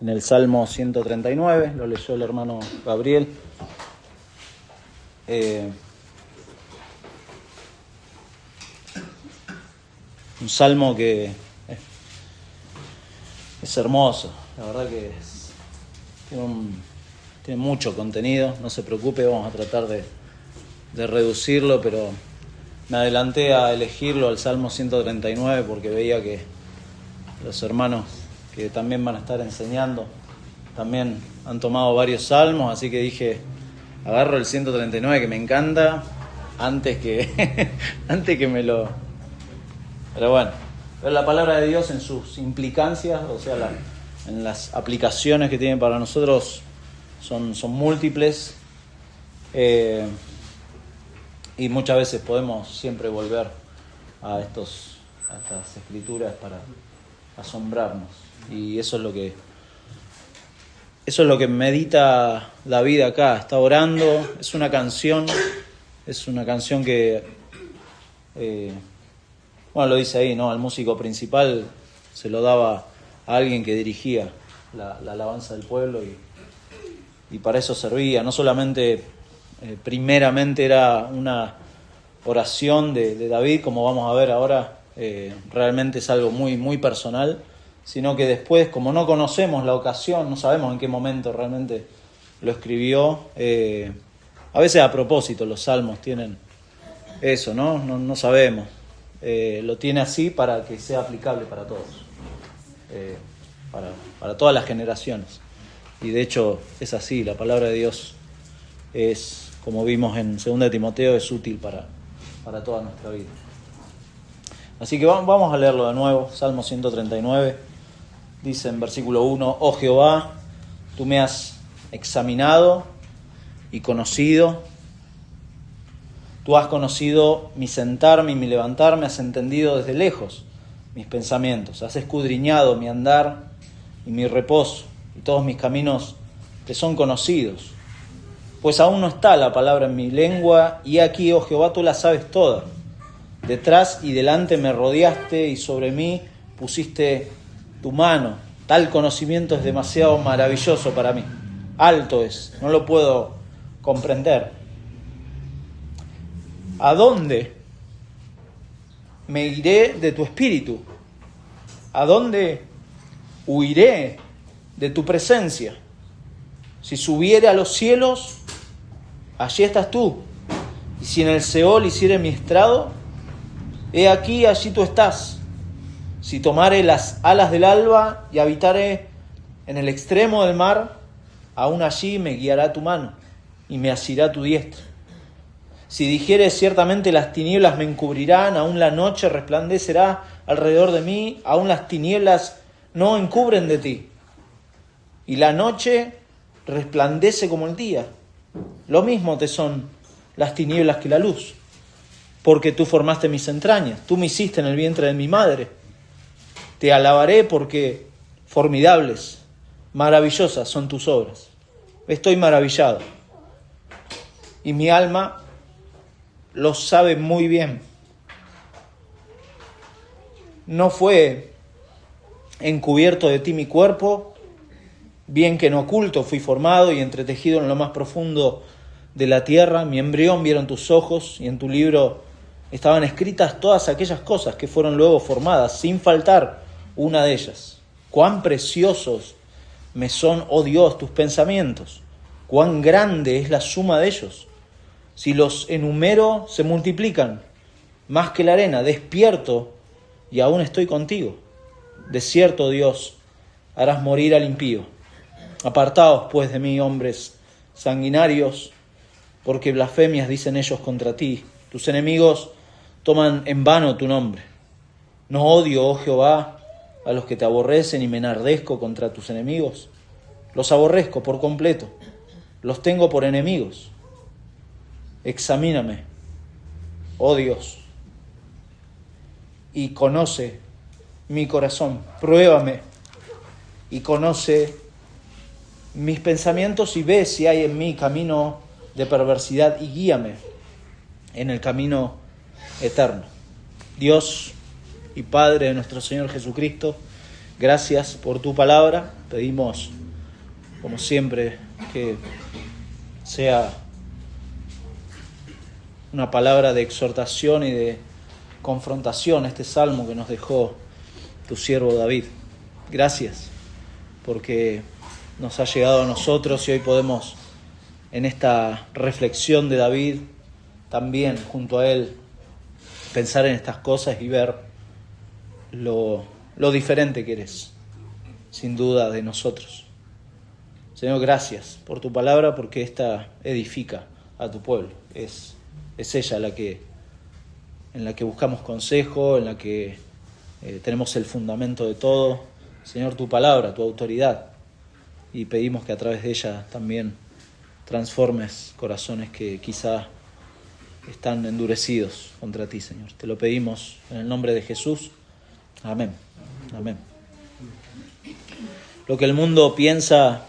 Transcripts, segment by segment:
en el Salmo 139, lo leyó el hermano Gabriel. Un salmo que es hermoso, la verdad que tiene mucho contenido, no se preocupe, vamos a tratar de reducirlo, pero me adelanté a elegirlo al Salmo 139 porque veía que los hermanos que también van a estar enseñando también han tomado varios salmos, así que dije, agarro el 139 que me encanta antes que me lo... Pero bueno, pero la palabra de Dios en sus implicancias, o sea, en las aplicaciones que tiene para nosotros son múltiples, y muchas veces podemos siempre volver a estas escrituras para asombrarnos, y eso es lo que medita David acá. Está orando, es una canción que bueno, lo dice ahí, ¿no? Al músico principal se lo daba a alguien que dirigía la alabanza del pueblo y para eso servía. No solamente primeramente era una oración de David, como vamos a ver ahora, realmente es algo muy, muy personal, sino que después, como no conocemos la ocasión, no sabemos en qué momento realmente lo escribió, a veces a propósito los salmos tienen eso, ¿no? No sabemos. Lo tiene así para que sea aplicable para todos, para todas las generaciones. Y de hecho es así, la palabra de Dios es, como vimos en 2 Timoteo, es útil para toda nuestra vida. Así que vamos a leerlo de nuevo. Salmo 139, dice en versículo 1, «Oh Jehová, tú me has examinado y conocido. Tú has conocido mi sentarme y mi levantarme, has entendido desde lejos mis pensamientos, has escudriñado mi andar y mi reposo, y todos mis caminos te son conocidos. Pues aún no está la palabra en mi lengua, y aquí, oh Jehová, tú la sabes toda. Detrás y delante me rodeaste, y sobre mí pusiste tu mano. Tal conocimiento es demasiado maravilloso para mí. Alto es, no lo puedo comprender. ¿A dónde me iré de tu espíritu? ¿A dónde huiré de tu presencia? Si subiere a los cielos, allí estás tú. Y si en el Seol hiciere mi estrado, he aquí, allí tú estás. Si tomare las alas del alba y habitare en el extremo del mar, aún allí me guiará tu mano y me asirá tu diestra. Si dijere ciertamente las tinieblas me encubrirán, aún la noche resplandecerá alrededor de mí, aún las tinieblas no encubren de ti. Y la noche resplandece como el día. Lo mismo te son las tinieblas que la luz, porque tú formaste mis entrañas, tú me hiciste en el vientre de mi madre. Te alabaré porque formidables, maravillosas son tus obras. Estoy maravillado, y mi alma lo sabe muy bien. No fue encubierto de ti mi cuerpo, bien que en oculto fui formado y entretejido en lo más profundo de la tierra. Mi embrión vieron tus ojos, y en tu libro estaban escritas todas aquellas cosas que fueron luego formadas, sin faltar una de ellas. Cuán preciosos me son, oh Dios, tus pensamientos, cuán grande es la suma de ellos. Si los enumero, se multiplican más que la arena. Despierto y aún estoy contigo. De cierto, Dios, harás morir al impío. Apartaos, pues, de mí, hombres sanguinarios, porque blasfemias dicen ellos contra ti. Tus enemigos toman en vano tu nombre. No odio, oh Jehová, a los que te aborrecen, y me enardezco contra tus enemigos. Los aborrezco por completo. Los tengo por enemigos. Examíname, oh Dios, y conoce mi corazón. Pruébame y conoce mis pensamientos, y ve si hay en mí camino de perversidad, y guíame en el camino eterno. Dios y Padre de nuestro Señor Jesucristo, gracias por tu palabra. Pedimos, como siempre, que sea una palabra de exhortación y de confrontación, este salmo que nos dejó tu siervo David. Gracias, porque nos ha llegado a nosotros y hoy podemos, en esta reflexión de David, también junto a él, pensar en estas cosas y ver lo diferente que eres, sin duda, de nosotros. Señor, gracias por tu palabra, porque esta edifica a tu pueblo. Es ella en la que buscamos consejo, en la que tenemos el fundamento de todo. Señor, tu palabra, tu autoridad. Y pedimos que a través de ella también transformes corazones que quizá están endurecidos contra ti, Señor. Te lo pedimos en el nombre de Jesús. Amén. Amén. Lo que el mundo piensa,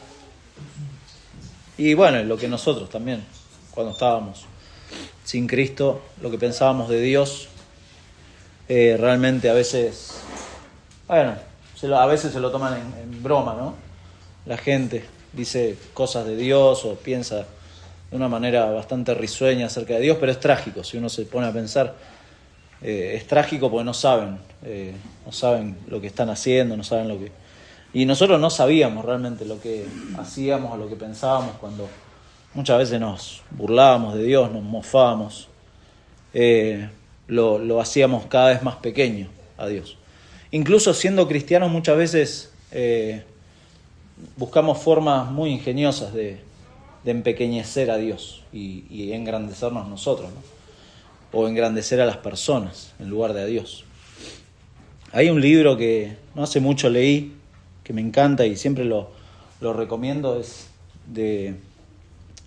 y bueno, lo que nosotros también, cuando estábamos sin Cristo, lo que pensábamos de Dios, realmente a veces, bueno, a veces se lo toman en broma, ¿no? La gente dice cosas de Dios o piensa de una manera bastante risueña acerca de Dios, pero es trágico, si uno se pone a pensar, es trágico porque no saben lo que están haciendo, no saben lo que... Y nosotros no sabíamos realmente lo que hacíamos o lo que pensábamos cuando muchas veces nos burlábamos de Dios, nos mofábamos, lo hacíamos cada vez más pequeño a Dios. Incluso siendo cristianos muchas veces buscamos formas muy ingeniosas de empequeñecer a Dios y engrandecernos nosotros, ¿no? O engrandecer a las personas en lugar de a Dios. Hay un libro que no hace mucho leí, que me encanta y siempre lo recomiendo, es de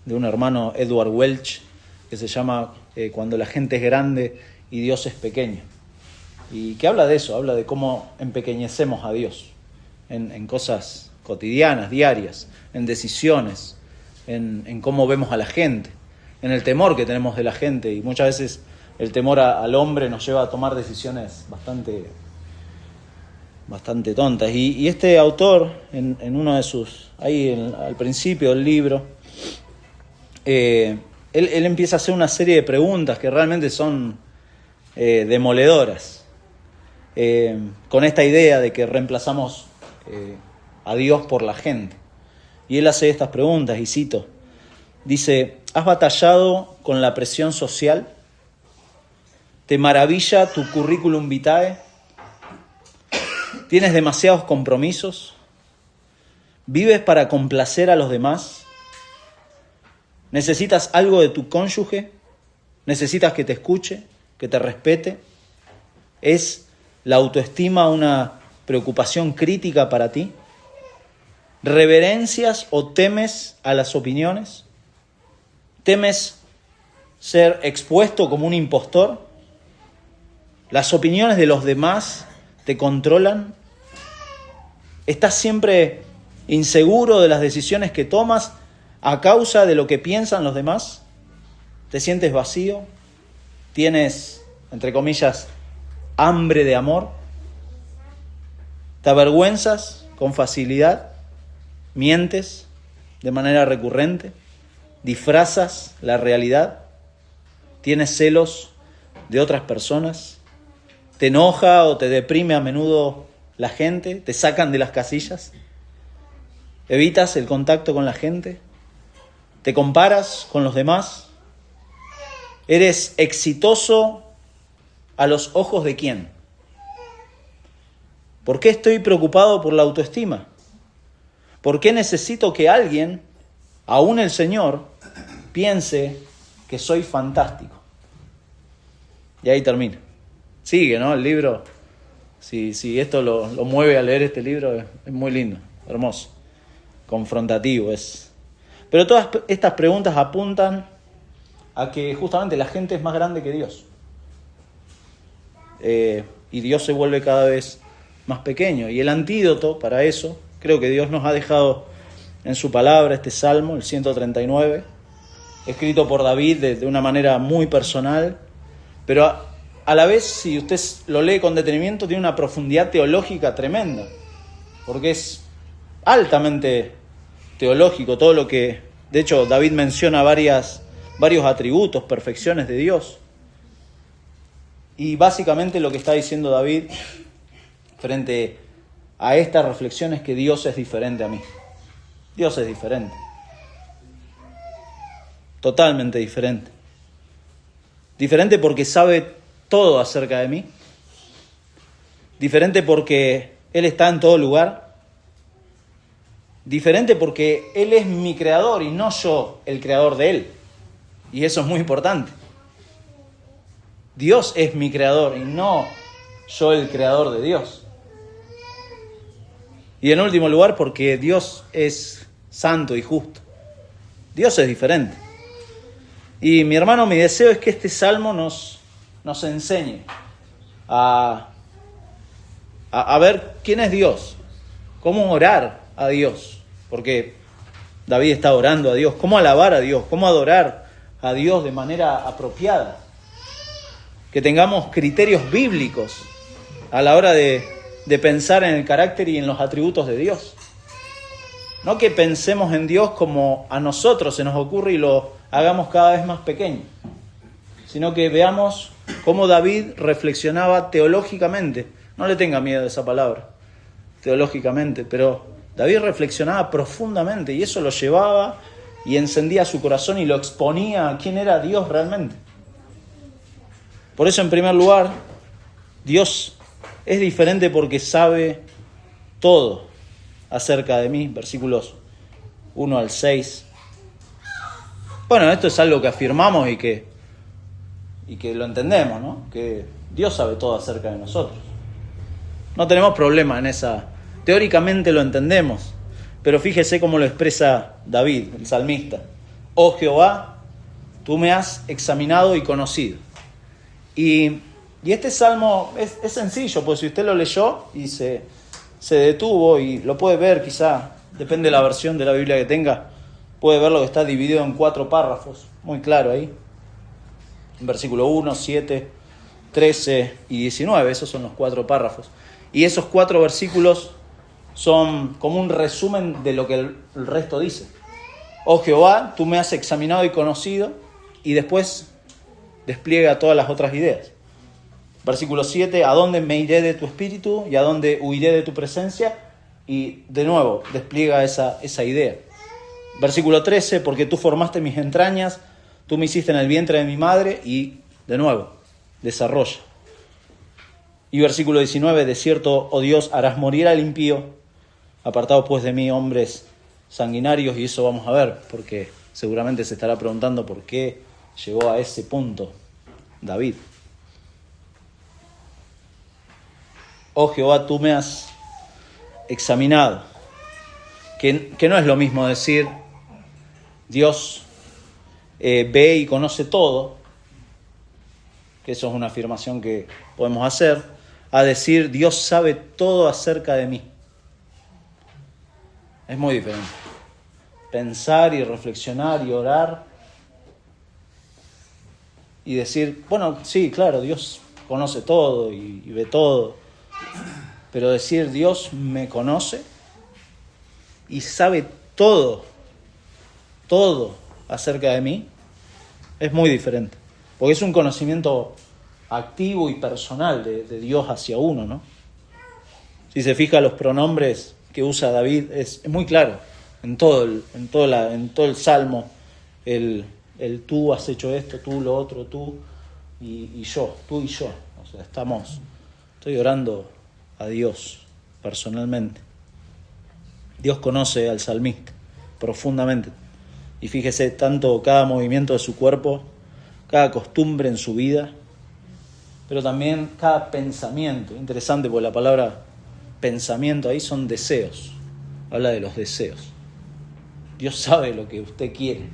un hermano, Edward Welch, que se llama Cuando la gente es grande y Dios es pequeño. Y que habla de eso, habla de cómo empequeñecemos a Dios en cosas cotidianas, diarias, en decisiones, en cómo vemos a la gente, en el temor que tenemos de la gente. Y muchas veces el temor al hombre nos lleva a tomar decisiones bastante tontas. Y este autor, en uno de sus, al principio del libro, él empieza a hacer una serie de preguntas que realmente son demoledoras, con esta idea de que reemplazamos a Dios por la gente. Y él hace estas preguntas, y cito, dice: ¿has batallado con la presión social? ¿Te maravilla tu currículum vitae? ¿Tienes demasiados compromisos? ¿Vives para complacer a los demás? ¿Necesitas algo de tu cónyuge? ¿Necesitas que te escuche, que te respete? ¿Es la autoestima una preocupación crítica para ti? ¿Reverencias o temes a las opiniones? ¿Temes ser expuesto como un impostor? ¿Las opiniones de los demás te controlan? ¿Estás siempre inseguro de las decisiones que tomas a causa de lo que piensan los demás? ¿Te sientes vacío? ¿Tienes, entre comillas, hambre de amor? ¿Te avergüenzas con facilidad? ¿Mientes de manera recurrente? ¿Disfrazas la realidad? ¿Tienes celos de otras personas? ¿Te enoja o te deprime a menudo la gente? ¿Te sacan de las casillas? ¿Evitas el contacto con la gente? ¿Te comparas con los demás? ¿Eres exitoso a los ojos de quién? ¿Por qué estoy preocupado por la autoestima? ¿Por qué necesito que alguien, aún el Señor, piense que soy fantástico? Y ahí termina. Sigue, ¿no? El libro, si esto lo mueve a leer este libro, es muy lindo, hermoso, confrontativo es. Pero todas estas preguntas apuntan a que justamente la gente es más grande que Dios. Y Dios se vuelve cada vez más pequeño. Y el antídoto para eso, creo que Dios nos ha dejado en su palabra, este Salmo, el 139, escrito por David de una manera muy personal, pero a la vez, si usted lo lee con detenimiento, tiene una profundidad teológica tremenda. porque es altamente teológico todo lo que... De hecho, David menciona varios atributos, perfecciones de Dios. Y básicamente lo que está diciendo David frente a esta reflexión es que Dios es diferente a mí. Dios es diferente. Totalmente diferente. Diferente porque sabe todo acerca de mí. Diferente porque Él está en todo lugar. Diferente porque Él es mi creador y no yo el creador de Él. Y eso es muy importante. Dios es mi creador y no yo el creador de Dios. Y en último lugar porque Dios es santo y justo. Dios es diferente. Y mi hermano, mi deseo es que este salmo nos enseñe a ver quién es Dios, cómo orar a Dios, porque David está orando a Dios, cómo alabar a Dios, cómo adorar a Dios de manera apropiada, que tengamos criterios bíblicos a la hora de pensar en el carácter y en los atributos de Dios. No que pensemos en Dios como a nosotros se nos ocurre y lo hagamos cada vez más pequeño, sino que veamos cómo David reflexionaba teológicamente. No le tenga miedo a esa palabra, teológicamente, pero David reflexionaba profundamente y eso lo llevaba y encendía su corazón y lo exponía a quién era Dios realmente. Por eso, en primer lugar, Dios es diferente porque sabe todo acerca de mí, versículos 1 al 6. Bueno, esto es algo que afirmamos y que lo entendemos, ¿no? Que Dios sabe todo acerca de nosotros. No tenemos problema en esa. Teóricamente lo entendemos, pero fíjese cómo lo expresa David, el salmista. Oh Jehová, tú me has examinado y conocido. Y este salmo es sencillo, pues si usted lo leyó y se detuvo y lo puede ver, quizá, depende de la versión de la Biblia que tenga, puede ver lo que está dividido en 4 párrafos, muy claro ahí. En versículo 1, 7, 13 y 19, esos son los 4 párrafos. Y esos 4 versículos son como un resumen de lo que el resto dice. Oh Jehová, tú me has examinado y conocido, y después despliega todas las otras ideas. Versículo 7, ¿a dónde me iré de tu espíritu y a dónde huiré de tu presencia? Y de nuevo despliega esa idea. Versículo 13, porque tú formaste mis entrañas, tú me hiciste en el vientre de mi madre, y de nuevo desarrolla. Y versículo 19, de cierto, oh Dios, harás morir al impío, apartado pues de mí hombres sanguinarios, y eso vamos a ver, porque seguramente se estará preguntando por qué llegó a ese punto David. Oh Jehová, tú me has examinado, que no es lo mismo decir Dios ve y conoce todo, que eso es una afirmación que podemos hacer, a decir Dios sabe todo acerca de mí. Es muy diferente. Pensar y reflexionar y orar y decir, bueno, sí, claro, Dios conoce todo y ve todo, pero decir Dios me conoce y sabe todo acerca de mí, es muy diferente, porque es un conocimiento activo y personal de Dios hacia uno, ¿no? Si se fija, los pronombres que usa David es muy claro en todo el salmo, el tú has hecho esto, tú lo otro, tú y yo, tú y yo. O sea, estoy orando a Dios personalmente. Dios conoce al salmista profundamente. Y fíjese, tanto cada movimiento de su cuerpo, cada costumbre en su vida, pero también cada pensamiento. Interesante, porque la palabra pensamiento ahí son deseos. Habla de los deseos. Dios sabe lo que usted quiere,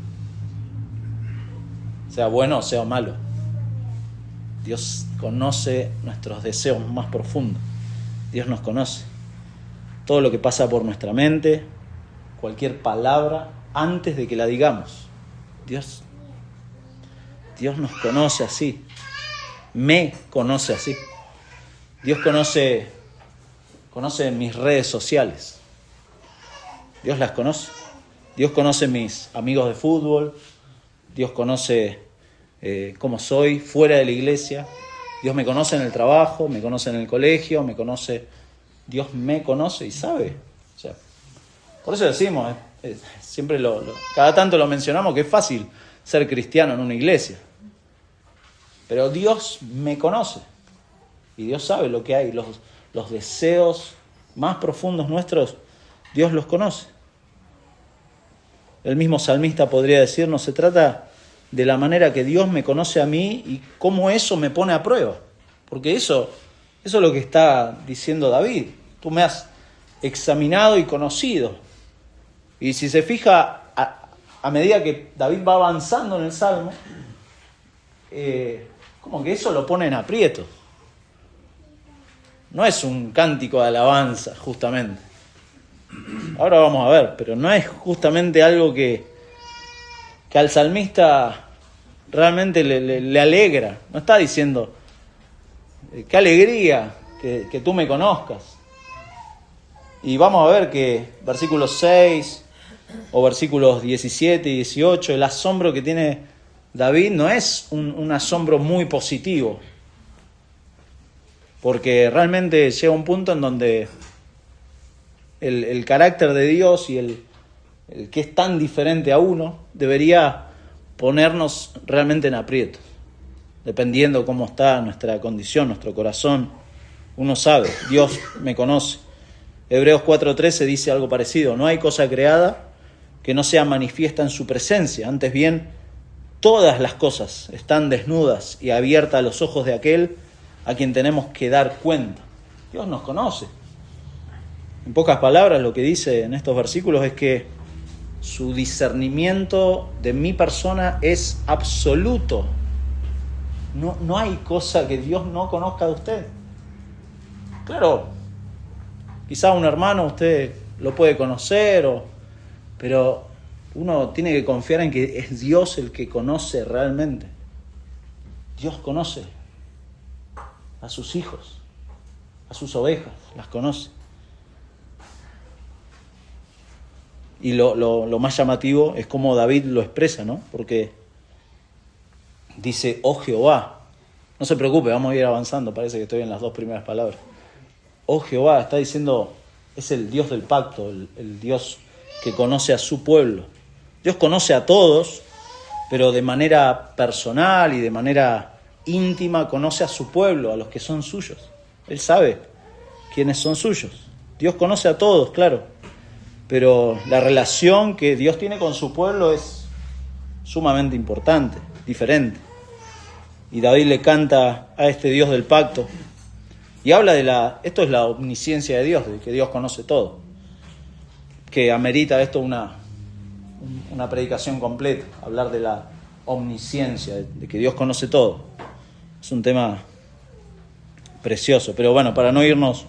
sea bueno o sea malo. Dios conoce nuestros deseos más profundos. Dios nos conoce. Todo lo que pasa por nuestra mente, cualquier palabra, antes de que la digamos. Dios nos conoce así. Me conoce así. Dios conoce conoce mis redes sociales. Dios las conoce. Dios conoce mis amigos de fútbol. Dios conoce cómo soy fuera de la iglesia. Dios me conoce en el trabajo, me conoce en el colegio, me conoce. Dios me conoce y sabe. O sea, por eso decimos, siempre cada tanto lo mencionamos, que es fácil ser cristiano en una iglesia. Pero Dios me conoce. Y Dios sabe lo que hay, los deseos más profundos nuestros, Dios los conoce. El mismo salmista podría decirnos, se trata de la manera que Dios me conoce a mí y cómo eso me pone a prueba. Porque eso es lo que está diciendo David. Tú me has examinado y conocido. Y si se fija, a medida que David va avanzando en el Salmo, como que eso lo pone en aprieto. No es un cántico de alabanza, justamente. Ahora vamos a ver, pero no es justamente algo que al salmista realmente le alegra. No está diciendo, qué alegría que tú me conozcas. Y vamos a ver que versículos 6 o versículos 17 y 18, el asombro que tiene David no es un asombro muy positivo. Porque realmente llega un punto en donde el carácter de Dios y el que es tan diferente a uno debería ponernos realmente en aprietos. Dependiendo cómo está nuestra condición, nuestro corazón. Uno sabe, Dios me conoce. Hebreos 4:13 dice algo parecido. No hay cosa creada que no sea manifiesta en su presencia. Antes bien, todas las cosas están desnudas y abiertas a los ojos de aquel a quien tenemos que dar cuenta. Dios nos conoce. En pocas palabras, lo que dice en estos versículos es que su discernimiento de mi persona es absoluto. No hay cosa que Dios no conozca de usted. Claro, quizá un hermano usted lo puede conocer, pero uno tiene que confiar en que es Dios el que conoce realmente. Dios conoce a sus hijos, a sus ovejas, las conoce. Y lo más llamativo es cómo David lo expresa, ¿no? Porque dice, oh Jehová. No se preocupe, vamos a ir avanzando, parece que estoy en las dos primeras palabras. Oh Jehová, está diciendo, es el Dios del pacto, el Dios que conoce a su pueblo. Dios conoce a todos, pero de manera personal y de manera íntima conoce a su pueblo, a los que son suyos. Él sabe quiénes son suyos. Dios conoce a todos, claro, pero la relación que Dios tiene con su pueblo es sumamente importante, diferente. Y David le canta a este Dios del pacto y habla esto es la omnisciencia de Dios, de que Dios conoce todo, que amerita esto una predicación completa, hablar de la omnisciencia, de que Dios conoce todo. Es un tema precioso, pero bueno, para no irnos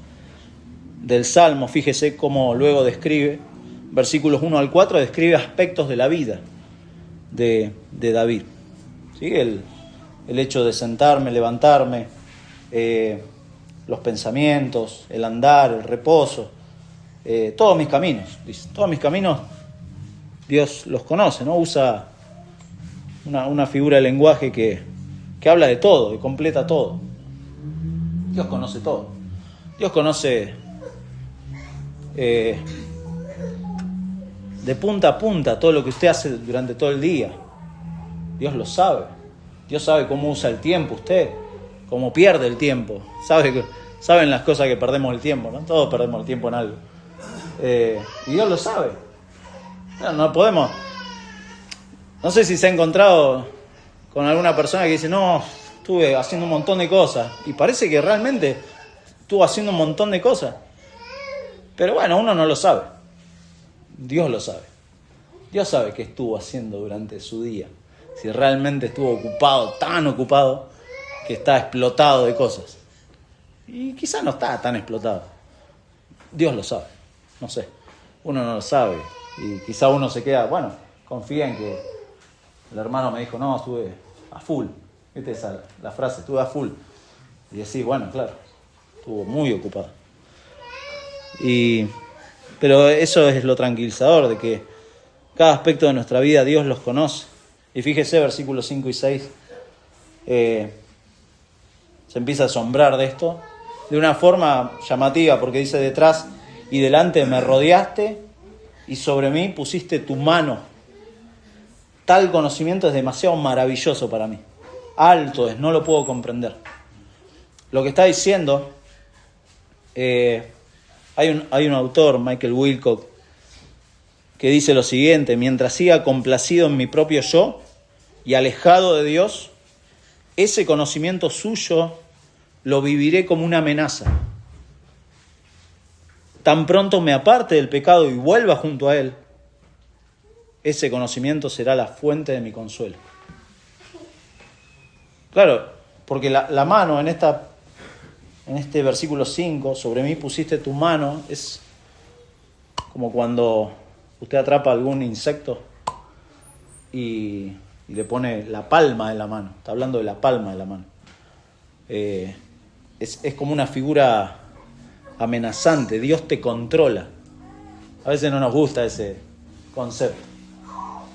del Salmo, fíjese cómo luego describe, versículos 1 al 4, describe aspectos de la vida de David. ¿Sí? El hecho de sentarme, levantarme, los pensamientos, el andar, el reposo, todos mis caminos, dice, todos mis caminos Dios los conoce, ¿no? Usa una figura de lenguaje que habla de todo, que completa todo. Dios conoce todo. Dios conoce de punta a punta todo lo que usted hace durante todo el día. Dios lo sabe. Dios sabe cómo usa el tiempo usted, cómo pierde el tiempo. Saben las cosas que perdemos el tiempo, ¿no? Todos perdemos el tiempo en algo. Y Dios lo sabe. No podemos. No sé si se ha encontrado con alguna persona que dice, no, estuve haciendo un montón de cosas. Y parece que realmente estuvo haciendo un montón de cosas. Pero bueno, uno no lo sabe. Dios lo sabe. Dios sabe qué estuvo haciendo durante su día. Si realmente estuvo ocupado, tan ocupado, que está explotado de cosas. Y quizás no está tan explotado. Dios lo sabe. No sé. Uno no lo sabe. Y quizá uno se queda, bueno, confía en que el hermano me dijo, no, estuve a full. ¿Viste la frase? Estuve a full. Y decís, bueno, claro, estuvo muy ocupado. Pero eso es lo tranquilizador, de que cada aspecto de nuestra vida Dios los conoce. Y fíjese, versículos 5 y 6, se empieza a asombrar de esto, de una forma llamativa, porque dice: detrás y delante me rodeaste, y sobre mí pusiste tu mano. Tal conocimiento es demasiado maravilloso para mí. Alto es, no lo puedo comprender. Lo que está diciendo, hay un autor, Michael Wilcock, que dice lo siguiente: mientras siga complacido en mi propio yo y alejado de Dios, ese conocimiento suyo lo viviré como una amenaza. Tan pronto me aparte del pecado y vuelva junto a Él, ese conocimiento será la fuente de mi consuelo. Claro, porque la mano en este versículo 5, sobre mí pusiste tu mano, es como cuando usted atrapa algún insecto y le pone la palma de la mano. Está hablando de la palma de la mano. Es como una figura amenazante. Dios te controla. A veces no nos gusta ese concepto.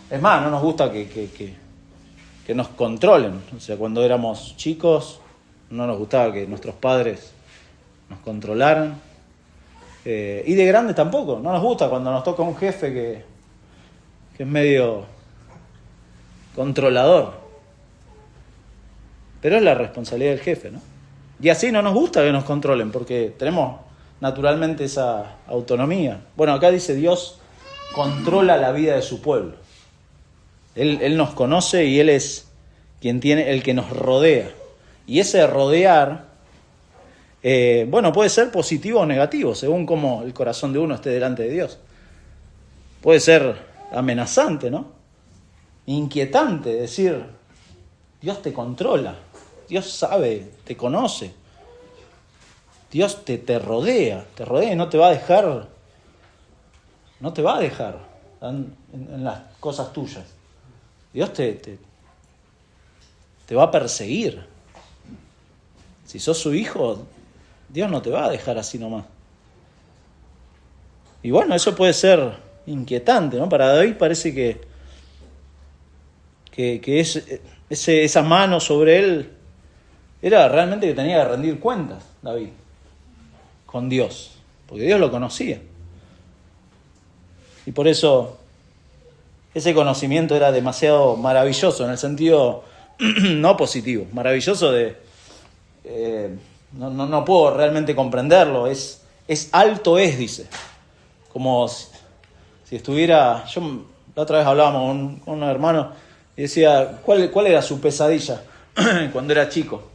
Es más, no nos gusta que nos controlen. O sea, cuando éramos chicos no nos gustaba que nuestros padres nos controlaran. Y de grande tampoco. No nos gusta cuando nos toca un jefe que es medio controlador. Pero es la responsabilidad del jefe, ¿no? Y así no nos gusta que nos controlen, porque tenemos naturalmente esa autonomía. Bueno, acá dice: Dios controla la vida de su pueblo. Él nos conoce y Él es el que nos rodea. Y ese rodear, puede ser positivo o negativo, según cómo el corazón de uno esté delante de Dios. Puede ser amenazante, ¿no? Inquietante, decir: Dios te controla, Dios sabe, te conoce, Dios te rodea y no te va a dejar en las cosas tuyas. Dios te va a perseguir. Si sos su hijo, Dios no te va a dejar así nomás. Y bueno, eso puede ser inquietante, ¿no? Para David parece que esa mano sobre él era realmente que tenía que rendir cuentas, David, con Dios, porque Dios lo conocía. Y por eso ese conocimiento era demasiado maravilloso, en el sentido no positivo, maravilloso no puedo realmente comprenderlo, es alto dice, como si estuviera. Yo la otra vez hablábamos con un hermano y decía cuál era su pesadilla cuando era chico,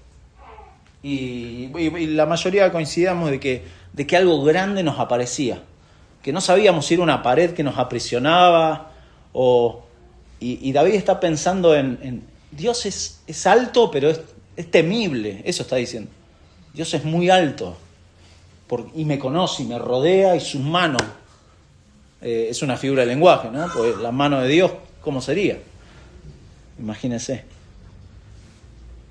y la mayoría coincidíamos de que algo grande nos aparecía, que no sabíamos si era una pared que nos aprisionaba y David está pensando en Dios es alto, pero es temible. Eso está diciendo. Dios es muy alto y me conoce y me rodea, y sus manos es una figura de lenguaje, ¿no? Pues la mano de Dios, ¿cómo sería? Imagínense.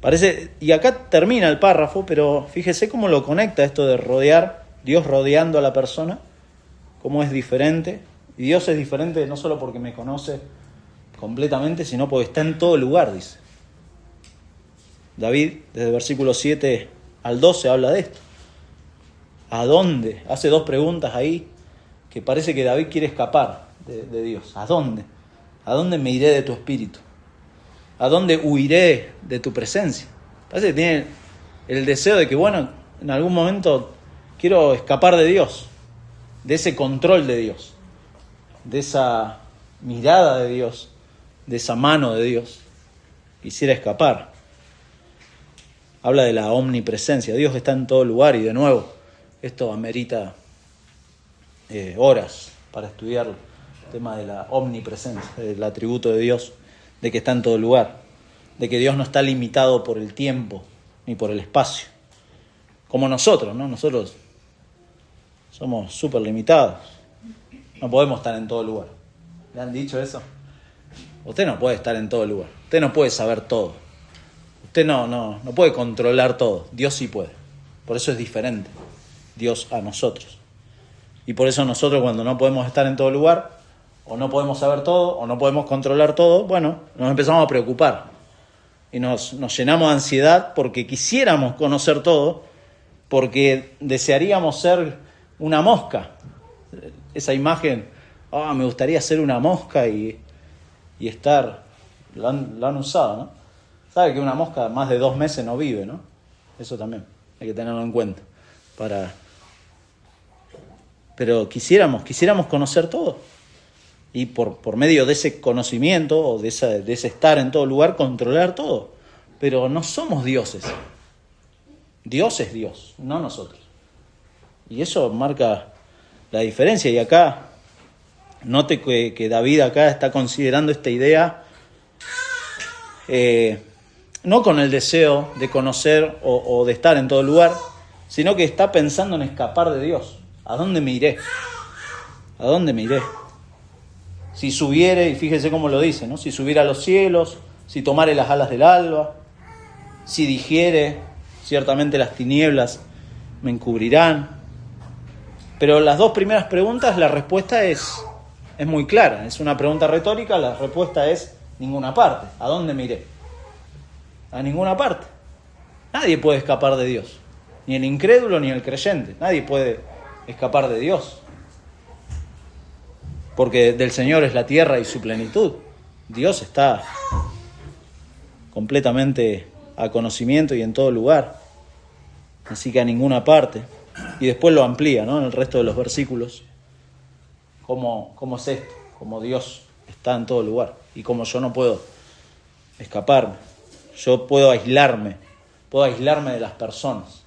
Parece, y acá termina el párrafo, pero fíjese cómo lo conecta esto de rodear, Dios rodeando a la persona, cómo es diferente. Y Dios es diferente no solo porque me conoce completamente, sino porque está en todo lugar, dice. David, desde el versículo 7 al 12, habla de esto. ¿A dónde? Hace dos preguntas ahí que parece que David quiere escapar de Dios. ¿A dónde? ¿A dónde me iré de tu espíritu? ¿A dónde huiré de tu presencia? Parece que tiene el deseo de que, en algún momento quiero escapar de Dios, de ese control de Dios, de esa mirada de Dios, de esa mano de Dios. Quisiera escapar. Habla de la omnipresencia. Dios está en todo lugar, y de nuevo, esto amerita horas para estudiar el tema de la omnipresencia, del atributo de Dios, de que está en todo lugar, de que Dios no está limitado por el tiempo ni por el espacio, como nosotros, ¿no? Nosotros somos súper limitados, no podemos estar en todo lugar. ¿Le han dicho eso? Usted no puede estar en todo lugar, usted no puede saber todo, usted no puede controlar todo. Dios sí puede, por eso es diferente Dios a nosotros. Y por eso nosotros, cuando no podemos estar en todo lugar, o no podemos saber todo, o no podemos controlar todo, bueno, nos empezamos a preocupar. Y nos llenamos de ansiedad porque quisiéramos conocer todo, porque desearíamos ser una mosca. Esa imagen, me gustaría ser una mosca y estar, lo han usado, ¿no? Sabe que una mosca más de 2 meses no vive, ¿no? Eso también hay que tenerlo en cuenta. Pero quisiéramos conocer todo. Y por medio de ese conocimiento o de ese estar en todo lugar, controlar todo. Pero no somos dioses. Dios es Dios, no nosotros. Y eso marca la diferencia. Y acá, note que David acá está considerando esta idea, no con el deseo de conocer o de estar en todo lugar, sino que está pensando en escapar de Dios. ¿A dónde me iré? ¿A dónde me iré? Si subiere, y fíjese cómo lo dice, ¿no? Si subiera a los cielos, si tomare las alas del alba, si dijere, ciertamente las tinieblas me encubrirán. Pero las 2 primeras preguntas, la respuesta es muy clara. Es una pregunta retórica, la respuesta es ninguna parte. ¿A dónde me iré? A ninguna parte. Nadie puede escapar de Dios. Ni el incrédulo ni el creyente. Nadie puede escapar de Dios. Porque del Señor es la tierra y su plenitud. Dios está completamente a conocimiento y en todo lugar. Así que a ninguna parte. Y después lo amplía, ¿no? En el resto de los versículos. ¿Cómo es esto? Cómo Dios está en todo lugar. Y cómo yo no puedo escaparme. Yo puedo aislarme de las personas.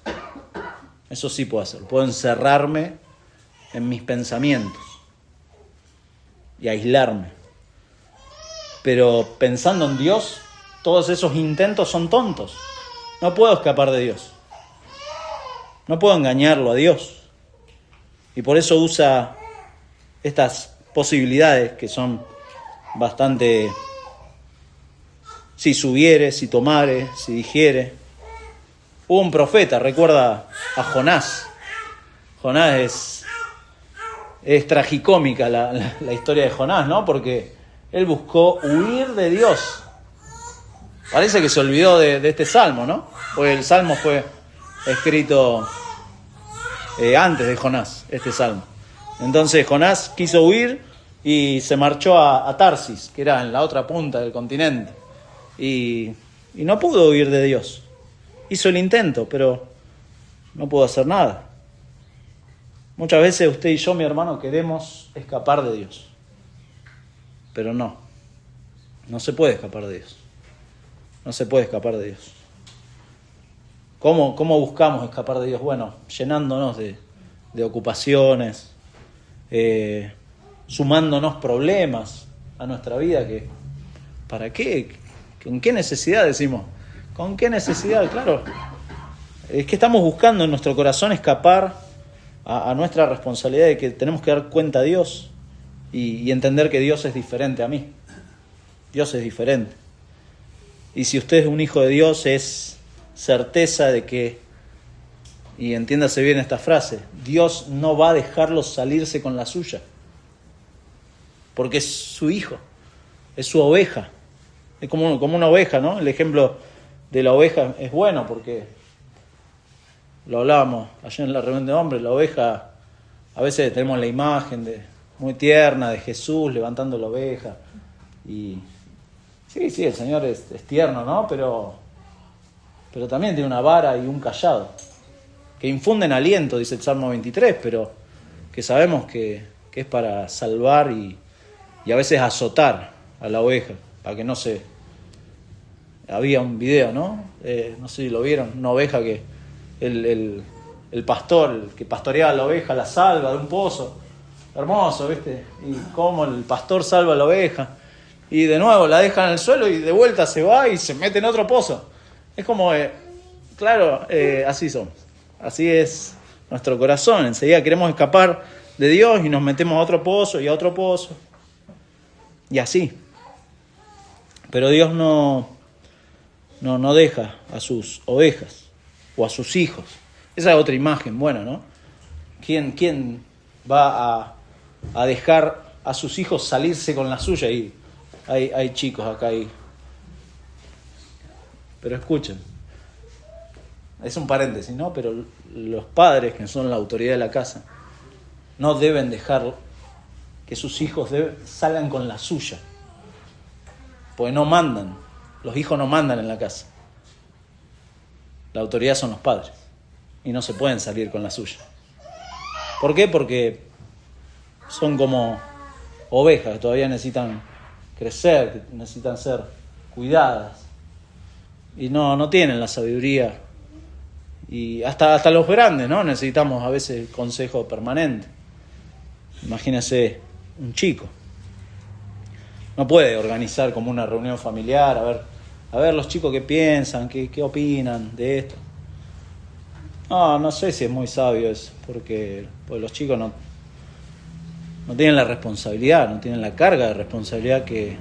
Eso sí puedo hacer. Puedo encerrarme en mis pensamientos y aislarme. Pero pensando en Dios, todos esos intentos son tontos. No puedo escapar de Dios. No puedo engañarlo a Dios. Y por eso usa estas posibilidades que son bastante: si subiere, si tomare, si dijere. Hubo un profeta, recuerda a Jonás. Jonás es tragicómica la historia de Jonás, ¿no? Porque él buscó huir de Dios. Parece que se olvidó de este salmo, ¿no? Porque el salmo fue escrito antes de Jonás, este salmo. Entonces Jonás quiso huir y se marchó a Tarsis, que era en la otra punta del continente. Y no pudo huir de Dios. Hizo el intento, pero no pudo hacer nada. Muchas veces usted y yo, mi hermano, queremos escapar de Dios. Pero no se puede escapar de Dios. No se puede escapar de Dios. ¿Cómo buscamos escapar de Dios? Bueno, llenándonos de ocupaciones, sumándonos problemas a nuestra vida. ¿Para qué? ¿Con qué necesidad decimos? ¿Con qué necesidad? Claro, es que estamos buscando en nuestro corazón escapar a nuestra responsabilidad de que tenemos que dar cuenta a Dios y entender que Dios es diferente a mí. Dios es diferente. Y si usted es un hijo de Dios, es certeza de que, y entiéndase bien esta frase, Dios no va a dejarlo salirse con la suya. Porque es su hijo, es su oveja. Es como una oveja, ¿no? El ejemplo de la oveja es bueno porque lo hablábamos ayer en la reunión de hombres. La oveja, a veces tenemos la imagen muy tierna de Jesús levantando la oveja. Y sí, el Señor es tierno, ¿no? Pero también tiene una vara y un cayado que infunden aliento, dice el Salmo 23, pero que sabemos que es para salvar y a veces azotar a la oveja para que no se... Había un video, ¿no? No sé si lo vieron, una oveja que el pastor, el que pastoreaba a la oveja, la salva de un pozo. Hermoso, ¿viste? Y cómo el pastor salva a la oveja. Y de nuevo la deja en el suelo y de vuelta se va y se mete en otro pozo. Es como, claro, así somos. Así es nuestro corazón. Enseguida queremos escapar de Dios y nos metemos a otro pozo y a otro pozo. Y así. Pero Dios no deja a sus ovejas o a sus hijos. Esa es otra imagen buena, ¿no? ¿Quién va a dejar a sus hijos salirse con la suya. Y hay chicos acá ahí. Pero escuchen, es un paréntesis, ¿no? Pero los padres, que son la autoridad de la casa, no deben dejar que sus hijos salgan con la suya. Porque no mandan. Los hijos no mandan en la casa. La autoridad son los padres. Y no se pueden salir con la suya. ¿Por qué? Porque son como ovejas que todavía necesitan crecer, que necesitan ser cuidadas. Y no tienen la sabiduría. Y hasta los grandes, ¿no? Necesitamos a veces consejo permanente. Imagínese un chico. No puede organizar como una reunión familiar, a ver los chicos qué piensan, qué opinan de esto. No sé si es muy sabio eso, porque los chicos no tienen la responsabilidad, no tienen la carga de responsabilidad que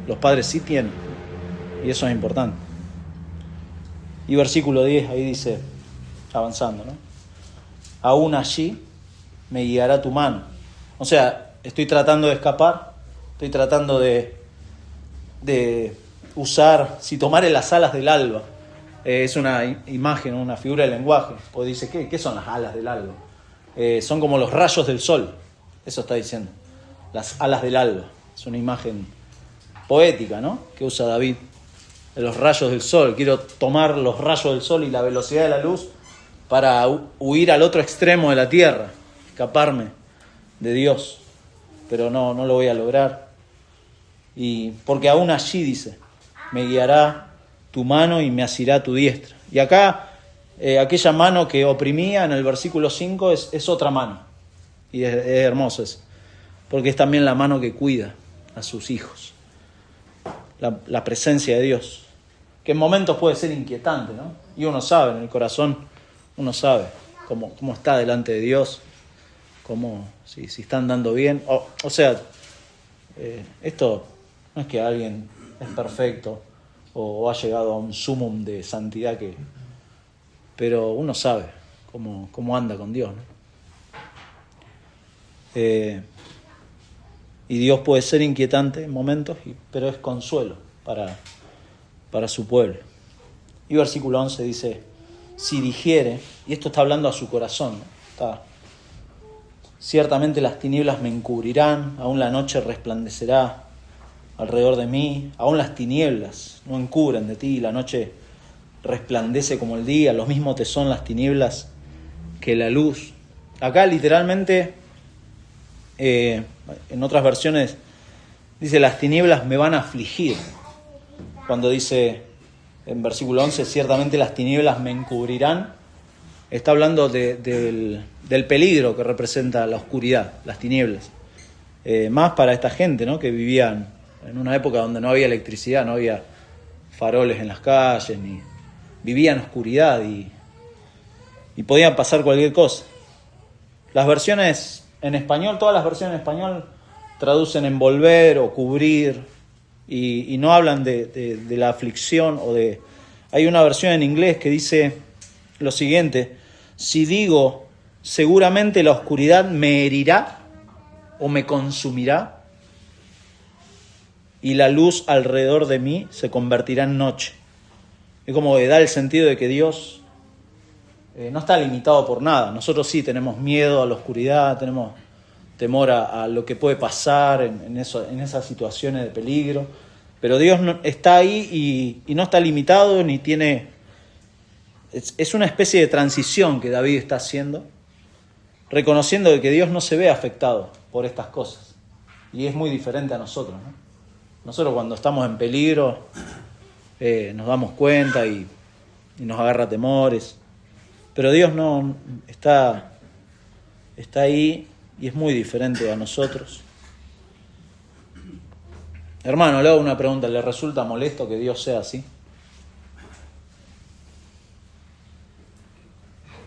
los padres sí tienen. Y eso es importante. Y versículo 10, ahí dice, avanzando, ¿no? Aún allí me guiará tu mano. O sea, estoy tratando de escapar, estoy tratando de usar, si tomare las alas del alba, es una imagen, una figura de lenguaje, pues dice, ¿qué son las alas del alba? Son como los rayos del sol, eso está diciendo, las alas del alba, es una imagen poética, ¿no? Que usa David, de los rayos del sol. Quiero tomar los rayos del sol y la velocidad de la luz para huir al otro extremo de la tierra, escaparme de Dios, pero no lo voy a lograr. Y porque aún allí, dice, me guiará tu mano y me asirá tu diestra. Y acá, aquella mano que oprimía en el versículo 5 es otra mano. Y es hermoso eso, porque es también la mano que cuida a sus hijos. La presencia de Dios, que en momentos puede ser inquietante, ¿no? Y uno sabe, en el corazón, uno sabe cómo está delante de Dios, si está andando bien. O sea, esto no es que alguien es perfecto o ha llegado a un sumum de santidad, pero uno sabe cómo anda con Dios, ¿no? Y Dios puede ser inquietante en momentos, pero es consuelo para su pueblo. Y versículo 11 dice, si dijere, y esto está hablando a su corazón, ¿no? Ciertamente las tinieblas me encubrirán, aún la noche resplandecerá alrededor de mí, aún las tinieblas no encubren de ti, la noche resplandece como el día, lo mismo te son las tinieblas que la luz. Acá literalmente, en otras versiones, dice las tinieblas me van a afligir. Cuando dice en versículo 11, ciertamente las tinieblas me encubrirán, está hablando del peligro que representa la oscuridad, las tinieblas. Más para esta gente, ¿no? Que vivían en una época donde no había electricidad, no había faroles en las calles, vivían en oscuridad y podían pasar cualquier cosa. Las versiones en español, todas las versiones en español traducen envolver o cubrir y no hablan de la aflicción o de... Hay una versión en inglés que dice lo siguiente: si digo seguramente la oscuridad me herirá o me consumirá y la luz alrededor de mí se convertirá en noche. Es como que da el sentido de que Dios no está limitado por nada. Nosotros sí tenemos miedo a la oscuridad, tenemos temor a lo que puede pasar en esas situaciones de peligro, pero Dios está ahí y no está limitado ni tiene... Es una especie de transición que David está haciendo, reconociendo que Dios no se ve afectado por estas cosas. Y es muy diferente a nosotros, ¿no? Nosotros cuando estamos en peligro nos damos cuenta y nos agarra temores. Pero Dios no está ahí y es muy diferente a nosotros. Hermano, le hago una pregunta. ¿Le resulta molesto que Dios sea así?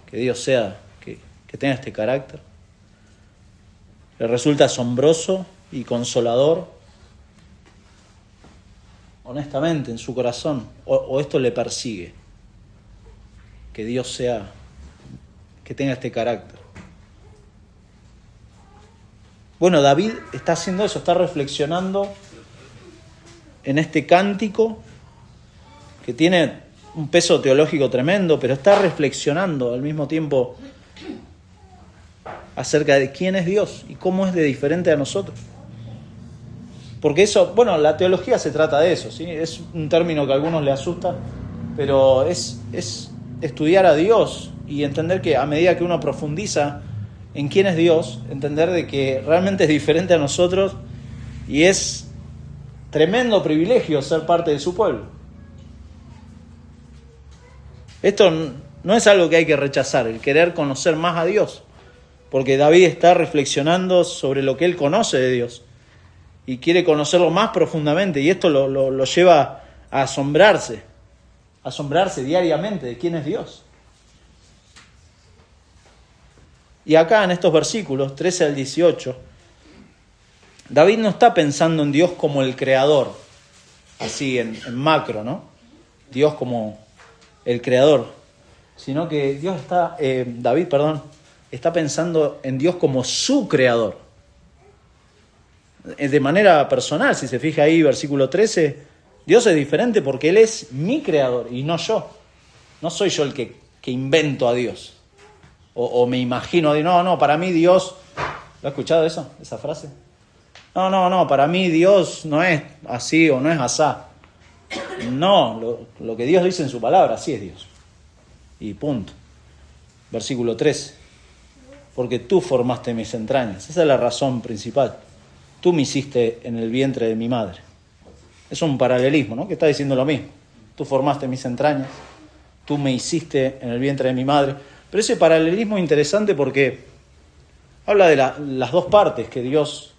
Que Dios sea, que tenga este carácter. ¿Le resulta asombroso y consolador? Honestamente, en su corazón. ¿O esto le persigue? Que Dios sea, que tenga este carácter. Bueno, David está haciendo eso, está reflexionando en este cántico que tiene un peso teológico tremendo, pero está reflexionando al mismo tiempo acerca de quién es Dios y cómo es de diferente a nosotros. Porque eso, bueno, la teología se trata de eso, ¿sí? Es un término que a algunos les asusta, pero es estudiar a Dios y entender que a medida que uno profundiza en quién es Dios, entender de que realmente es diferente a nosotros y es tremendo privilegio ser parte de su pueblo. Esto no es algo que hay que rechazar, el querer conocer más a Dios, porque David está reflexionando sobre lo que él conoce de Dios y quiere conocerlo más profundamente, y esto lo lleva a asombrarse diariamente de quién es Dios. Y acá en estos versículos 13 al 18, David no está pensando en Dios como el creador, así en macro, ¿no? Dios como el creador, sino que David está pensando en Dios como su creador. De manera personal, si se fija ahí, versículo 13, Dios es diferente porque Él es mi creador y no yo. No soy yo el que invento a Dios. O me imagino, no, para mí Dios... ¿Lo has escuchado eso? ¿Esa frase? No, para mí Dios no es así o no es asá. No, lo que Dios dice en su palabra, así es Dios. Y punto. Versículo 13. Porque tú formaste mis entrañas. Esa es la razón principal. Tú me hiciste en el vientre de mi madre. Es un paralelismo, ¿no? Que está diciendo lo mismo. Tú formaste mis entrañas. Tú me hiciste en el vientre de mi madre. Pero ese paralelismo es interesante porque habla de las dos partes que Dios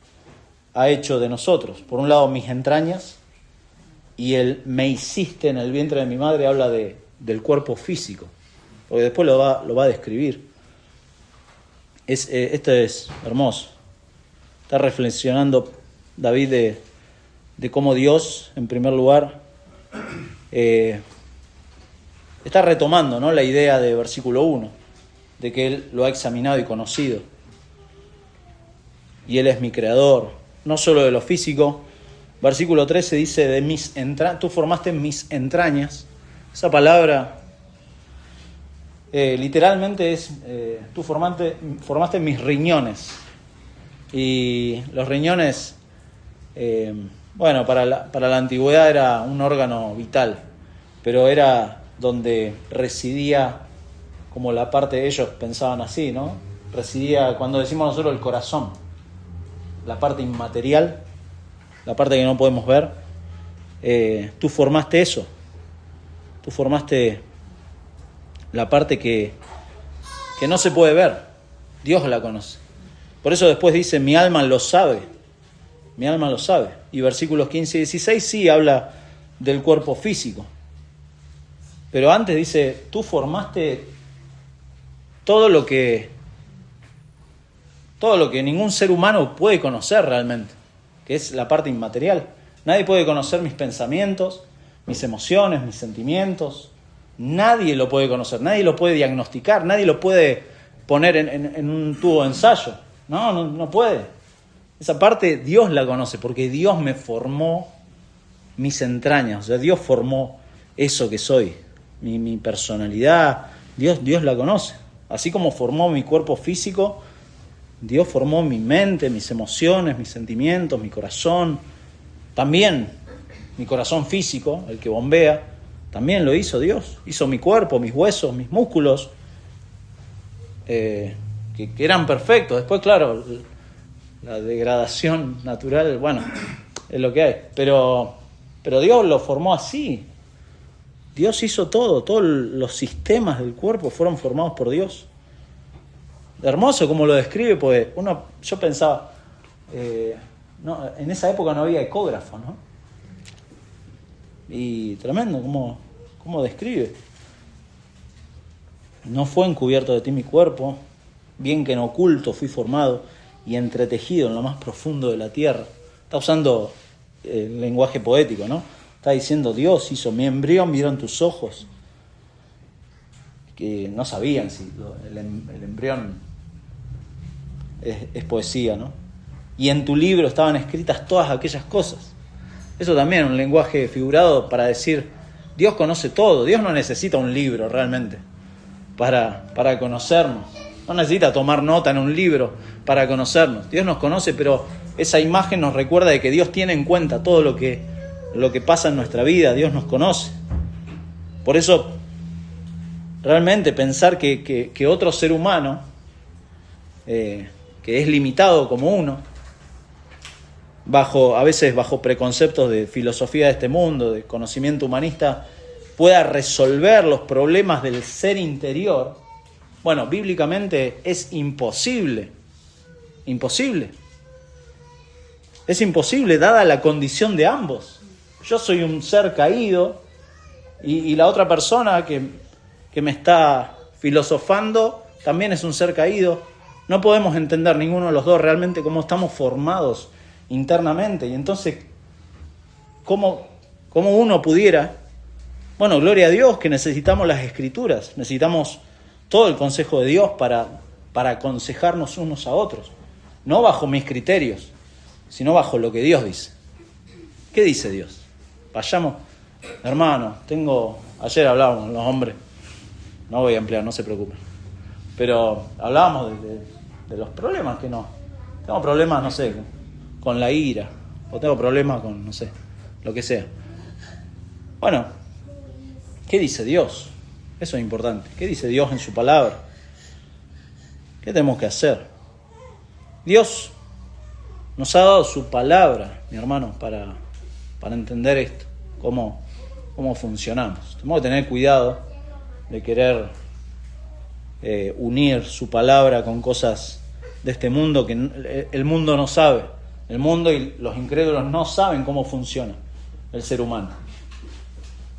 ha hecho de nosotros. Por un lado, mis entrañas, y el me hiciste en el vientre de mi madre habla del cuerpo físico, porque después lo va a describir. Esto es hermoso. Está reflexionando David de cómo Dios, en primer lugar, está retomando, ¿no?, la idea de versículo 1, de que Él lo ha examinado y conocido. Y Él es mi creador, no solo de lo físico. Versículo 13 dice, tú formaste mis entrañas. Esa palabra literalmente es, tú formaste mis riñones. Y los riñones, para la antigüedad era un órgano vital, pero era donde residía, como la parte, ellos pensaban así, ¿no? Residía, cuando decimos nosotros, el corazón, la parte inmaterial, la parte que no podemos ver. Tú formaste eso. Tú formaste la parte que no se puede ver. Dios la conoce. Por eso después dice, mi alma lo sabe. Mi alma lo sabe. Y versículos 15 y 16 sí habla del cuerpo físico. Pero antes dice, tú formaste todo lo que ningún ser humano puede conocer realmente, que es la parte inmaterial. Nadie puede conocer mis pensamientos, mis emociones, mis sentimientos. Nadie lo puede conocer, nadie lo puede diagnosticar, nadie lo puede poner en un tubo de ensayo. No puede. Esa parte Dios la conoce porque Dios me formó mis entrañas. O sea, Dios formó eso que soy, mi personalidad. Dios la conoce. Así como formó mi cuerpo físico, Dios formó mi mente, mis emociones, mis sentimientos, mi corazón. También mi corazón físico, el que bombea, también lo hizo Dios. Hizo mi cuerpo, mis huesos, mis músculos, que eran perfectos. Después, claro, la degradación natural, bueno, es lo que hay. Pero Dios lo formó así. Dios hizo todo. Todos los sistemas del cuerpo fueron formados por Dios. Hermoso como lo describe, pues yo pensaba, en esa época no había ecógrafo, ¿no? Y tremendo cómo describe. No fue encubierto de ti mi cuerpo, bien que en oculto fui formado y entretejido en lo más profundo de la tierra. Está usando el lenguaje poético, ¿no? Está diciendo, Dios hizo mi embrión, vieron tus ojos. Que no sabían si el embrión es poesía, ¿no? y en tu libro estaban escritas todas aquellas cosas. Eso también es un lenguaje figurado para decir, Dios conoce todo, Dios no necesita un libro realmente para conocernos. No necesita tomar nota en un libro para conocernos. Dios nos conoce, pero esa imagen nos recuerda de que Dios tiene en cuenta todo lo que pasa en nuestra vida. Dios nos conoce. Por eso, realmente pensar que otro ser humano, que es limitado como uno, a veces bajo preconceptos de filosofía de este mundo, de conocimiento humanista, pueda resolver los problemas del ser interior, bueno, bíblicamente es imposible. Imposible. Es imposible dada la condición de ambos. Yo soy un ser caído y la otra persona que me está filosofando también es un ser caído. No podemos entender ninguno de los dos realmente cómo estamos formados internamente. Y entonces, ¿cómo uno pudiera? Bueno, gloria a Dios que necesitamos las Escrituras, necesitamos todo el consejo de Dios para aconsejarnos unos a otros. No bajo mis criterios, sino bajo lo que Dios dice. ¿Qué dice Dios? Vayamos, hermano, ayer hablábamos los hombres, no voy a ampliar, no se preocupen, pero hablábamos de los problemas que no. Tengo problemas, no sé, con la ira, o tengo problemas con, no sé, lo que sea. Bueno, ¿qué dice Dios? Eso es importante. ¿Qué dice Dios en su palabra? ¿Qué tenemos que hacer? Dios nos ha dado su palabra, mi hermano, para entender esto, cómo funcionamos. Tenemos que tener cuidado de querer unir su palabra con cosas de este mundo que el mundo no sabe. El mundo y los incrédulos no saben cómo funciona el ser humano.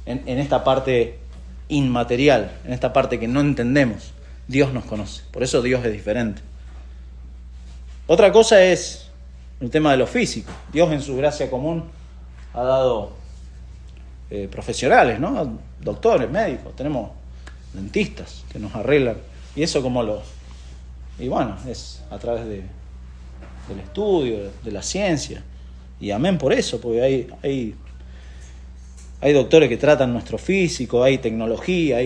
En esta parte inmaterial, en esta parte que no entendemos, Dios nos conoce. Por eso Dios es diferente. Otra cosa es el tema de lo físico. Dios en su gracia común ha dado profesionales, ¿no? Doctores, médicos, tenemos dentistas que nos arreglan. Y eso y bueno, es a través del estudio, de la ciencia. Y amén por eso, porque hay doctores que tratan nuestro físico, hay tecnología,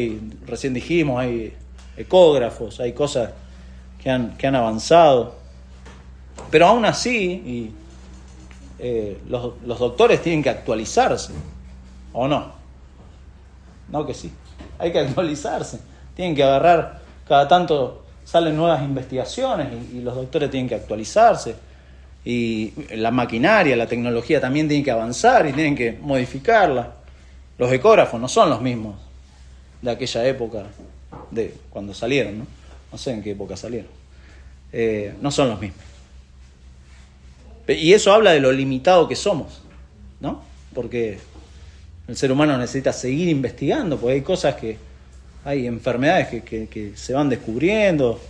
recién dijimos, hay ecógrafos, hay cosas que han avanzado. Pero aún así, los doctores tienen que actualizarse, ¿o no? No que sí, hay que actualizarse. Tienen que agarrar, cada tanto salen nuevas investigaciones y los doctores tienen que actualizarse. Y la maquinaria, la tecnología también tiene que avanzar y tienen que modificarla. Los ecógrafos no son los mismos de aquella época, de cuando salieron, ¿no? No sé en qué época salieron. No son los mismos. Y eso habla de lo limitado que somos, ¿no? Porque el ser humano necesita seguir investigando, porque hay enfermedades que se van descubriendo,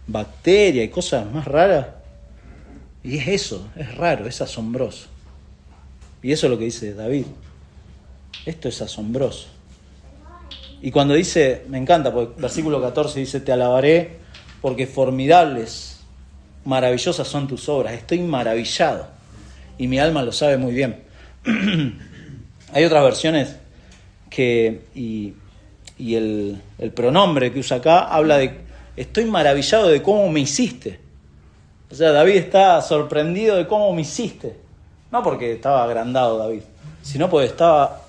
bacterias y cosas más raras. Y es raro, es asombroso. Y eso es lo que dice David. Esto es asombroso. Y cuando dice, me encanta, porque versículo 14 dice, te alabaré porque formidables, maravillosas son tus obras. Estoy maravillado. Y mi alma lo sabe muy bien. Hay otras versiones y el pronombre que usa acá habla de, estoy maravillado de cómo me hiciste. O sea, David está sorprendido de cómo me hiciste. No porque estaba agrandado David, sino porque estaba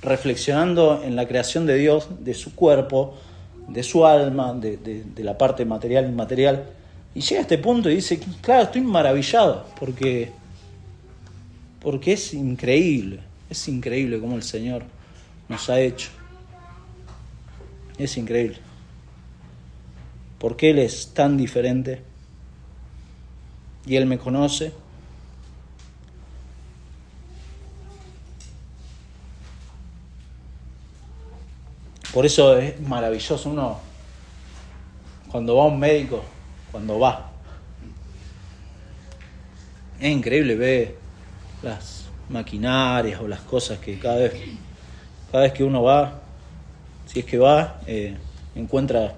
reflexionando en la creación de Dios, de su cuerpo, de su alma, de la parte material e inmaterial. Y llega a este punto y dice, claro, estoy maravillado, porque es increíble cómo el Señor nos ha hecho. Es increíble. Porque Él es tan diferente y Él me conoce. Por eso es maravilloso uno, cuando va a un médico, es increíble ver las maquinarias o las cosas que cada vez que uno va, si es que va, encuentra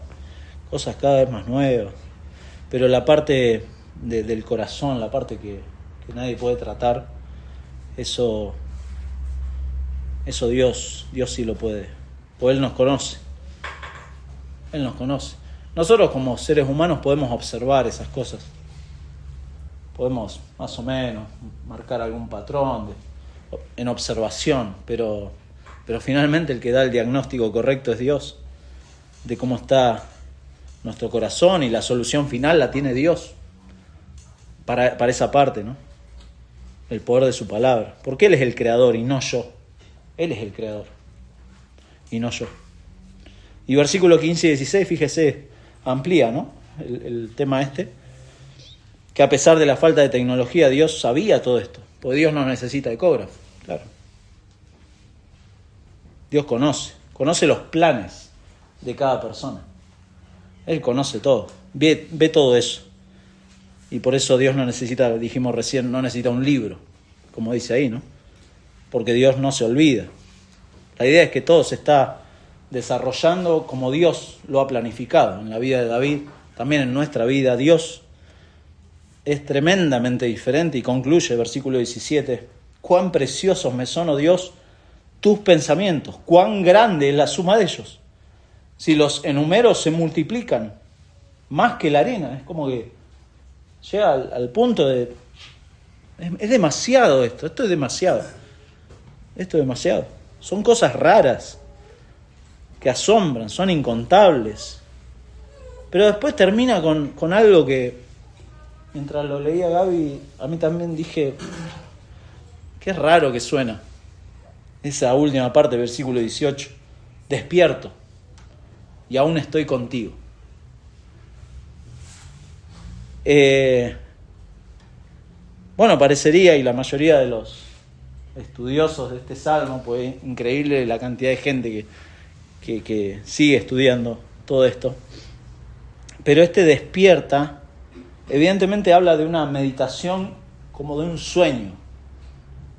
cosas cada vez más nuevas. Pero la parte del corazón, la parte que nadie puede tratar, eso Dios sí lo puede, porque Él nos conoce. Él nos conoce. Nosotros como seres humanos podemos observar esas cosas. Podemos más o menos marcar algún patrón en observación, pero finalmente el que da el diagnóstico correcto es Dios, de cómo está nuestro corazón, y la solución final la tiene Dios para esa parte, ¿no? El poder de su palabra. Porque Él es el creador y no yo. Él es el creador y no yo. Y versículo 15 y 16, fíjese, amplía, ¿no? El tema que a pesar de la falta de tecnología, Dios sabía todo esto, porque Dios no necesita ecógrafo, claro. Dios conoce los planes de cada persona. Él conoce todo, ve todo eso. Y por eso Dios no necesita, dijimos recién, no necesita un libro, como dice ahí, ¿no? Porque Dios no se olvida. La idea es que todo se está desarrollando como Dios lo ha planificado en la vida de David, también en nuestra vida. Dios es tremendamente diferente y concluye, versículo 17, cuán preciosos me son, oh Dios, tus pensamientos, cuán grande es la suma de ellos. Si los enumero se multiplican más que la arena, es como que llega al punto de... Es demasiado esto es demasiado. Esto es demasiado. Son cosas raras que asombran, son incontables. Pero después termina con algo que, mientras lo leía Gaby, a mí también dije, qué raro que suena. Esa última parte, versículo 18. Despierto y aún estoy contigo. Bueno, parecería, y la mayoría de los estudiosos de este salmo, pues es increíble la cantidad de gente que sigue estudiando todo esto. Pero despierta, evidentemente habla de una meditación como de un sueño.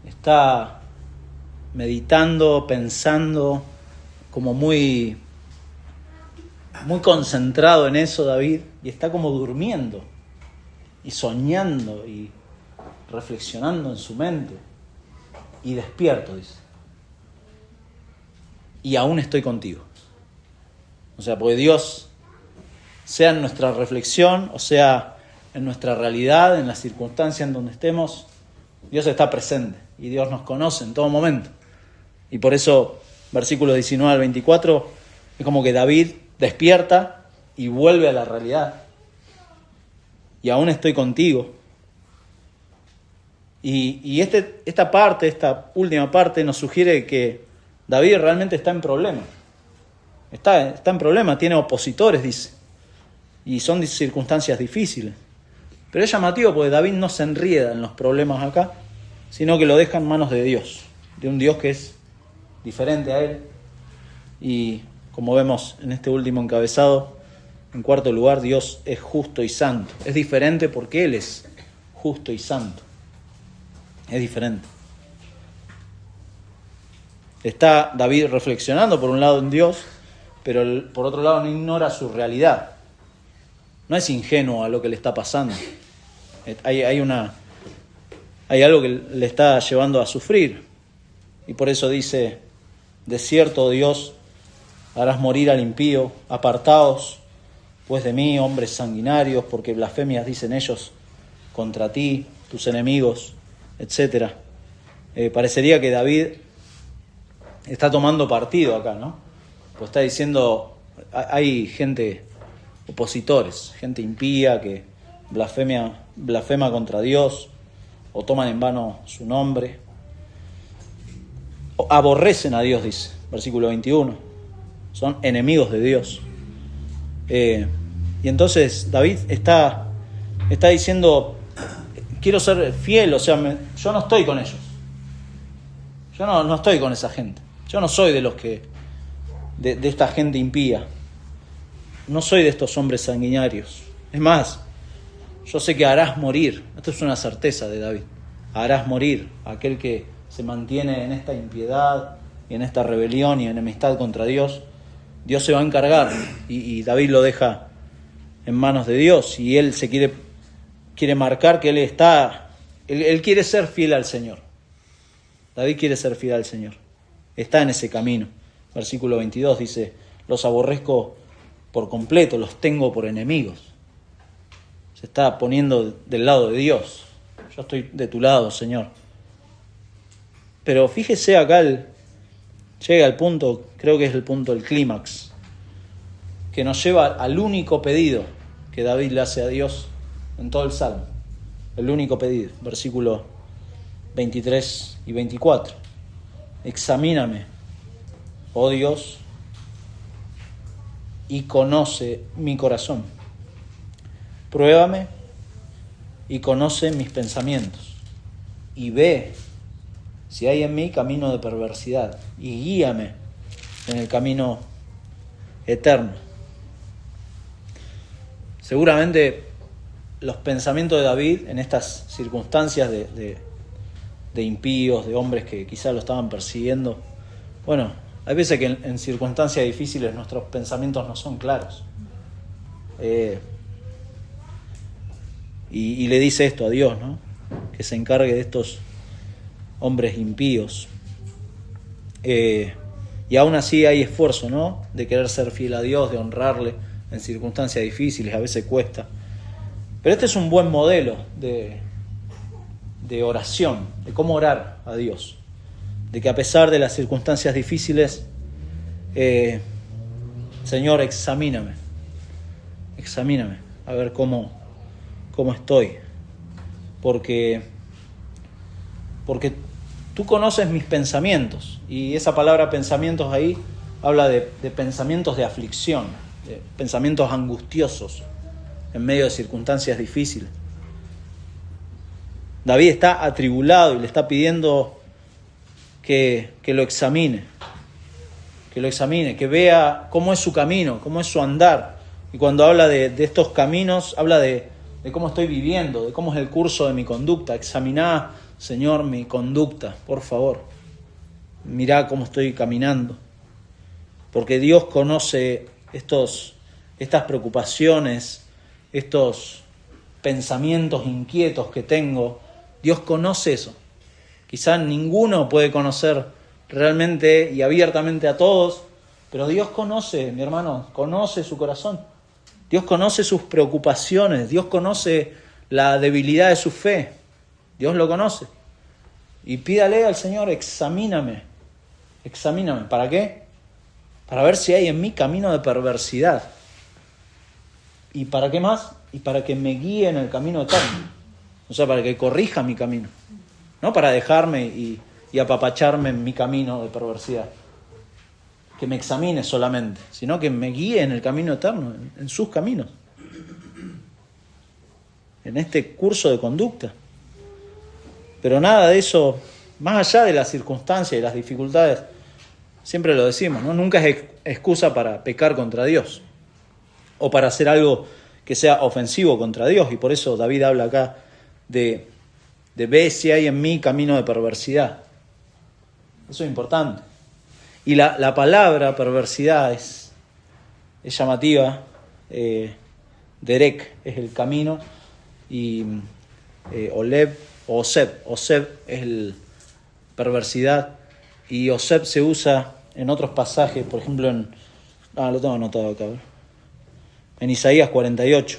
Está meditando, pensando, como muy concentrado en eso David, y está como durmiendo y soñando y reflexionando en su mente. Y despierto, dice. Y aún estoy contigo. O sea, porque Dios, sea en nuestra reflexión, o sea en nuestra realidad, en la circunstancia en donde estemos, Dios está presente y Dios nos conoce en todo momento. Y por eso, versículos 19 al 24, es como que David despierta y vuelve a la realidad. Y aún estoy contigo. Y esta última parte nos sugiere que David realmente está en problemas. Está en problemas, tiene opositores, dice. Y son circunstancias difíciles. Pero es llamativo porque David no se enrieda en los problemas acá, sino que lo deja en manos de Dios. De un Dios que es diferente a él. Y como vemos en este último encabezado, en cuarto lugar, Dios es justo y santo. Es diferente porque Él es justo y santo. Es diferente. Está David reflexionando por un lado en Dios, pero por otro lado no ignora su realidad. No es ingenuo a lo que le está pasando. Hay algo que le está llevando a sufrir. Y por eso dice, de cierto, Dios, harás morir al impío, apartaos pues de mí, hombres sanguinarios, porque blasfemias dicen ellos contra ti, tus enemigos, etc. Parecería que David está tomando partido acá, ¿no? Pues está diciendo, hay gente, opositores, gente impía que blasfema contra Dios, o toman en vano su nombre, o aborrecen a Dios, dice, versículo 21, son enemigos de Dios. Y entonces David está diciendo, quiero ser fiel, o sea, yo no estoy con ellos. Yo no estoy con esa gente. Yo no soy de los que, de esta gente impía. No soy de estos hombres sanguinarios. Es más, yo sé que harás morir. Esto es una certeza de David. Harás morir a aquel que se mantiene en esta impiedad y en esta rebelión y enemistad contra Dios. Dios se va a encargar y David lo deja en manos de Dios y él se quiere quiere marcar que él quiere ser fiel al Señor. David quiere ser fiel al Señor. Está en ese camino. Versículo 22 dice, los aborrezco por completo, los tengo por enemigos. Se está poniendo del lado de Dios. Yo estoy de tu lado, Señor. Pero fíjese acá, llega al punto, creo que es el punto, el clímax, que nos lleva al único pedido que David le hace a Dios en todo el Salmo. El único pedido, versículos 23 y 24. Examíname, oh Dios, y conoce mi corazón. Pruébame y conoce mis pensamientos. Y ve si hay en mí camino de perversidad. Y guíame en el camino eterno. Seguramente los pensamientos de David en estas circunstancias de impíos, de hombres que quizás lo estaban persiguiendo. Bueno, hay veces que en circunstancias difíciles nuestros pensamientos no son claros. Y le dice esto a Dios, ¿no? Que se encargue de estos hombres impíos. Y aún así hay esfuerzo, ¿no? De querer ser fiel a Dios, de honrarle en circunstancias difíciles, a veces cuesta. Pero este es un buen modelo de oración, de cómo orar a Dios. De que a pesar de las circunstancias difíciles, Señor, examíname, a ver cómo estoy. Porque tú conoces mis pensamientos, y esa palabra pensamientos ahí habla de pensamientos de aflicción, de pensamientos angustiosos en medio de circunstancias difíciles. David está atribulado y le está pidiendo que lo examine, que vea cómo es su camino, cómo es su andar. Y cuando habla de estos caminos, habla de cómo estoy viviendo, de cómo es el curso de mi conducta. Examiná, Señor, mi conducta, por favor. Mirá cómo estoy caminando. Porque Dios conoce estas preocupaciones, estos pensamientos inquietos que tengo. Dios conoce eso. Quizás ninguno puede conocer realmente y abiertamente a todos, pero Dios conoce, mi hermano, conoce su corazón. Dios conoce sus preocupaciones, Dios conoce la debilidad de su fe. Dios lo conoce. Y pídale al Señor, examíname. ¿Para qué? Para ver si hay en mí camino de perversidad. ¿Y para qué más? Y para que me guíe en el camino eterno. O sea, para que corrija mi camino. No para dejarme y apapacharme en mi camino de perversidad. Que me examine solamente, sino que me guíe en el camino eterno, en sus caminos. En este curso de conducta. Pero nada de eso, más allá de las circunstancias y las dificultades, siempre lo decimos, ¿no? Nunca es excusa para pecar contra Dios o para hacer algo que sea ofensivo contra Dios. Y por eso David habla acá de ver si hay en mí camino de perversidad. Eso es importante. Y la palabra perversidad es llamativa. Derek es el camino y Oleb o Oseb es el perversidad, y Oseb se usa en otros pasajes, por ejemplo lo tengo anotado acá, en Isaías 48,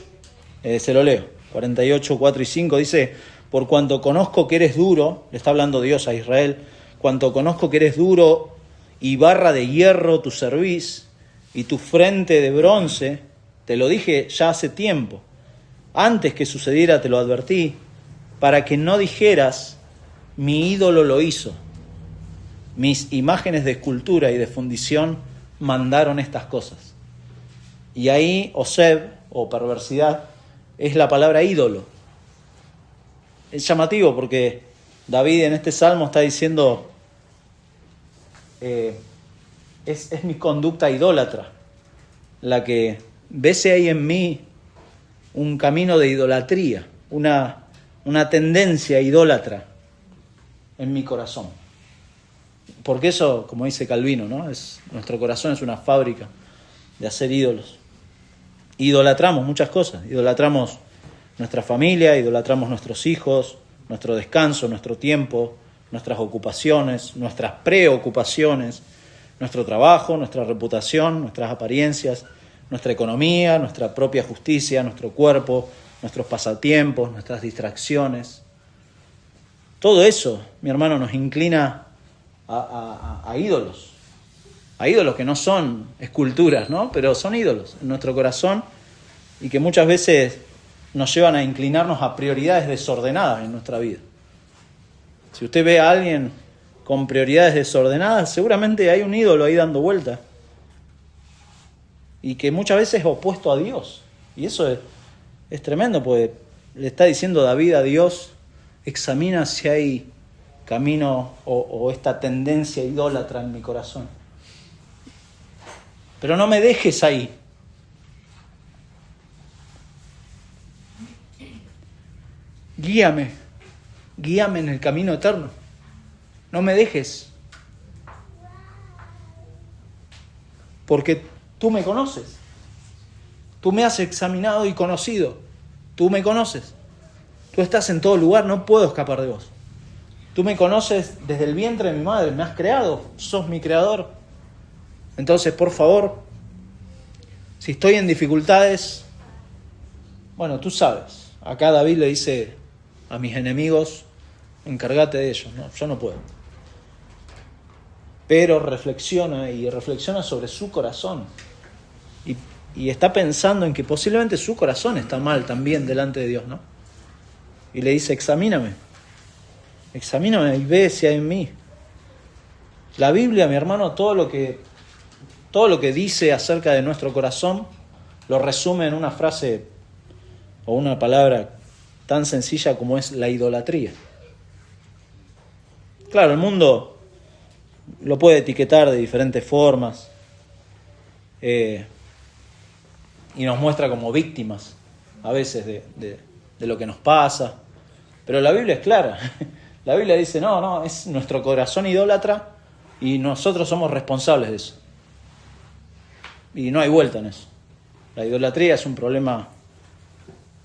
se lo leo, 48, 4 y 5, dice: por cuanto conozco que eres duro, le está hablando Dios a Israel, cuanto conozco que eres duro y barra de hierro tu cerviz y tu frente de bronce, te lo dije ya hace tiempo, antes que sucediera te lo advertí, para que no dijeras, mi ídolo lo hizo, mis imágenes de escultura y de fundición mandaron estas cosas. Y ahí Oseb, o perversidad, es la palabra ídolo. Es llamativo porque David en este salmo está diciendo, es mi conducta idólatra, la que ves ahí en mí un camino de idolatría, una tendencia idólatra en mi corazón. Porque eso, como dice Calvino, ¿no? Nuestro corazón es una fábrica de hacer ídolos. Idolatramos muchas cosas. Idolatramos nuestra familia, idolatramos nuestros hijos, nuestro descanso, nuestro tiempo, nuestras ocupaciones, nuestras preocupaciones, nuestro trabajo, nuestra reputación, nuestras apariencias, nuestra economía, nuestra propia justicia, nuestro cuerpo, nuestros pasatiempos, nuestras distracciones. Todo eso, mi hermano, nos inclina a ídolos. A ídolos que no son esculturas, ¿no? Pero son ídolos en nuestro corazón y que muchas veces nos llevan a inclinarnos a prioridades desordenadas en nuestra vida. Si usted ve a alguien con prioridades desordenadas, seguramente hay un ídolo ahí dando vuelta. Y que muchas veces es opuesto a Dios. Y eso es tremendo, porque le está diciendo David a Dios, examina si hay camino o esta tendencia idólatra en mi corazón. Pero no me dejes ahí. Guíame en el camino eterno. No me dejes. Porque tú me conoces. Tú me has examinado y conocido. Tú me conoces. Tú estás en todo lugar, no puedo escapar de vos. Tú me conoces desde el vientre de mi madre, me has creado, sos mi creador. Entonces, por favor, si estoy en dificultades, bueno, tú sabes. Acá David le dice a mis enemigos, encárgate de ellos. No, yo no puedo. Pero reflexiona sobre su corazón. Y está pensando en que posiblemente su corazón está mal también delante de Dios, ¿no? Y le dice, examíname y ve si hay en mí. La Biblia, mi hermano, todo lo que dice acerca de nuestro corazón, lo resume en una frase o una palabra tan sencilla como es la idolatría. Claro, el mundo lo puede etiquetar de diferentes formas y nos muestra como víctimas a veces de lo que nos pasa, pero la Biblia es clara. La Biblia dice, no, es nuestro corazón idólatra y nosotros somos responsables de eso. Y no hay vuelta en eso. La idolatría es un problema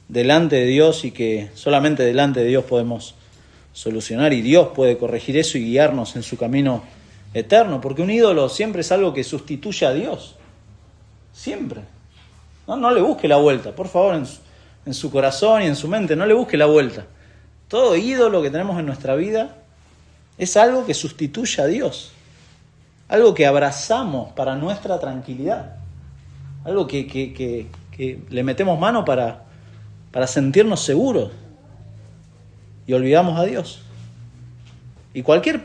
delante de Dios y que solamente delante de Dios podemos solucionar, y Dios puede corregir eso y guiarnos en su camino eterno, porque un ídolo siempre es algo que sustituye a Dios. Siempre. No le busque la vuelta, por favor, en su corazón y en su mente, no le busque la vuelta. Todo ídolo que tenemos en nuestra vida es algo que sustituye a Dios. Algo que abrazamos para nuestra tranquilidad. Algo que le metemos mano para sentirnos seguros. Y olvidamos a Dios. Y cualquier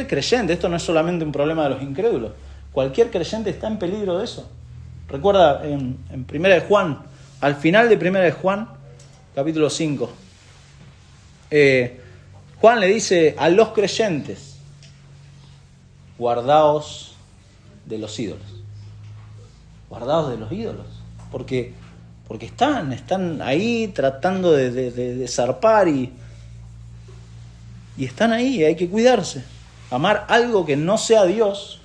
creyente, esto no es solamente un problema de los incrédulos, cualquier creyente está en peligro de eso. Recuerda en 1 de Juan, al final de 1 de Juan, capítulo 5, Juan le dice a los creyentes, guardaos de los ídolos. Guardaos de los ídolos. Porque están ahí tratando de zarpar y están ahí, hay que cuidarse. Amar algo que no sea Dios,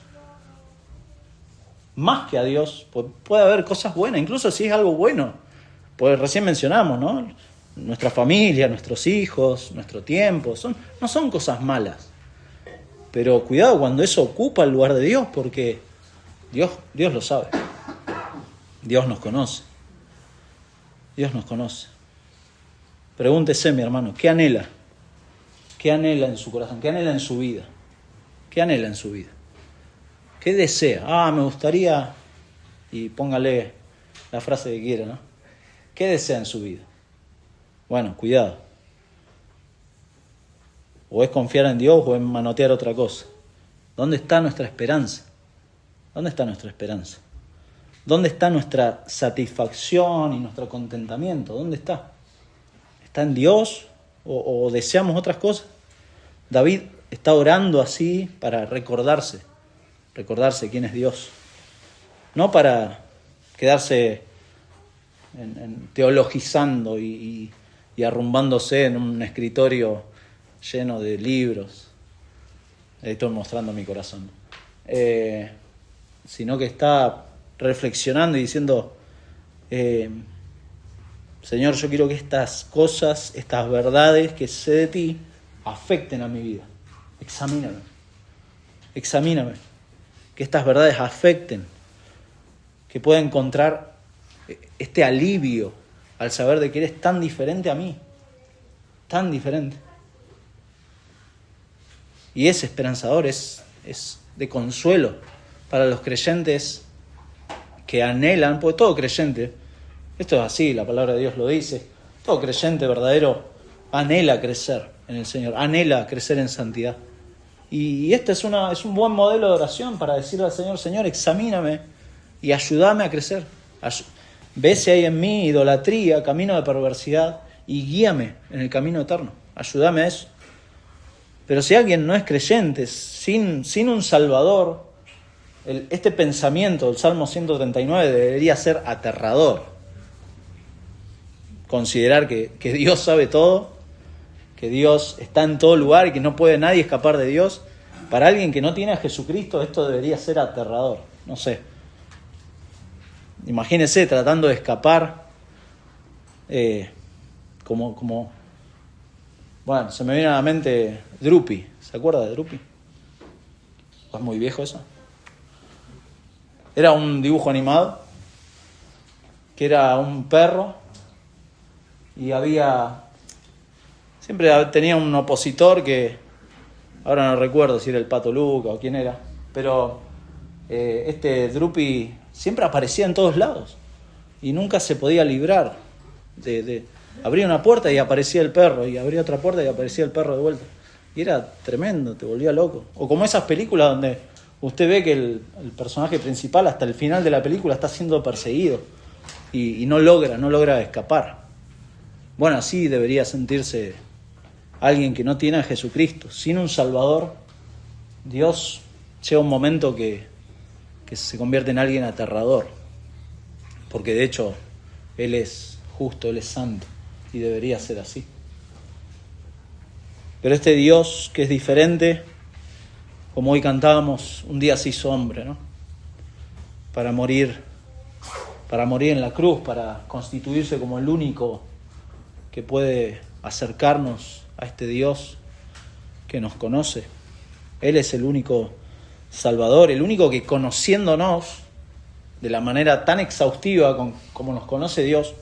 más que a Dios, pues puede haber cosas buenas, incluso si es algo bueno. Pues recién mencionamos, ¿no? Nuestra familia, nuestros hijos, nuestro tiempo, no son cosas malas. Pero cuidado cuando eso ocupa el lugar de Dios, porque Dios lo sabe. Dios nos conoce. Dios nos conoce. Pregúntese, mi hermano, ¿qué anhela? ¿Qué anhela en su corazón? ¿Qué anhela en su vida? ¿Qué anhela en su vida? ¿Qué desea? Me gustaría, y póngale la frase que quiera, ¿no? ¿Qué desea en su vida? Bueno, cuidado. O es confiar en Dios o es manotear otra cosa. ¿Dónde está nuestra esperanza? ¿Dónde está nuestra esperanza? ¿Dónde está nuestra satisfacción y nuestro contentamiento? ¿Dónde está? ¿Está en Dios o deseamos otras cosas? David está orando así para recordarse quién es Dios. No para quedarse teologizando y arrumbándose en un escritorio lleno de libros. Estoy mostrando mi corazón. Sino que está reflexionando y diciendo, Señor, yo quiero que estas cosas, estas verdades que sé de ti, afecten a mi vida. Examíname. Examíname. Que estas verdades afecten. Que pueda encontrar este alivio al saber de que eres tan diferente a mí. Tan diferente. Y es esperanzador, es de consuelo para los creyentes que anhelan, porque todo creyente, esto es así, la palabra de Dios lo dice, todo creyente verdadero anhela crecer en el Señor, anhela crecer en santidad. Y este es un buen modelo de oración para decirle al Señor, Señor, examíname y ayúdame a crecer. Ve si hay en mí idolatría, camino de perversidad, y guíame en el camino eterno. Ayúdame a eso. Pero si alguien no es creyente, sin un Salvador, este pensamiento del Salmo 139 debería ser aterrador. Considerar que Dios sabe todo, que Dios está en todo lugar y que no puede nadie escapar de Dios. Para alguien que no tiene a Jesucristo, esto debería ser aterrador. No sé. Imagínese tratando de escapar, bueno, se me viene a la mente Drupi. ¿Se acuerda de Drupi? ¿Es muy viejo eso? Era un dibujo animado que era un perro y siempre tenía un opositor que ahora no recuerdo si era el Pato Luca o quién era, pero este Drupi siempre aparecía en todos lados y nunca se podía librar de abría una puerta y aparecía el perro, y abría otra puerta y aparecía el perro de vuelta. Y era tremendo, te volvía loco. O como esas películas donde usted ve que el personaje principal hasta el final de la película está siendo perseguido y no logra escapar. Bueno, así debería sentirse alguien que no tiene a Jesucristo. Sin un Salvador, Dios llega un momento que se convierte en alguien aterrador. Porque de hecho, Él es justo, Él es santo. Y debería ser así. Pero este Dios que es diferente, como hoy cantábamos, un día se hizo hombre, ¿no? Para morir en la cruz, para constituirse como el único que puede acercarnos a este Dios que nos conoce. Él es el único Salvador, el único que, conociéndonos de la manera tan exhaustiva como nos conoce Dios,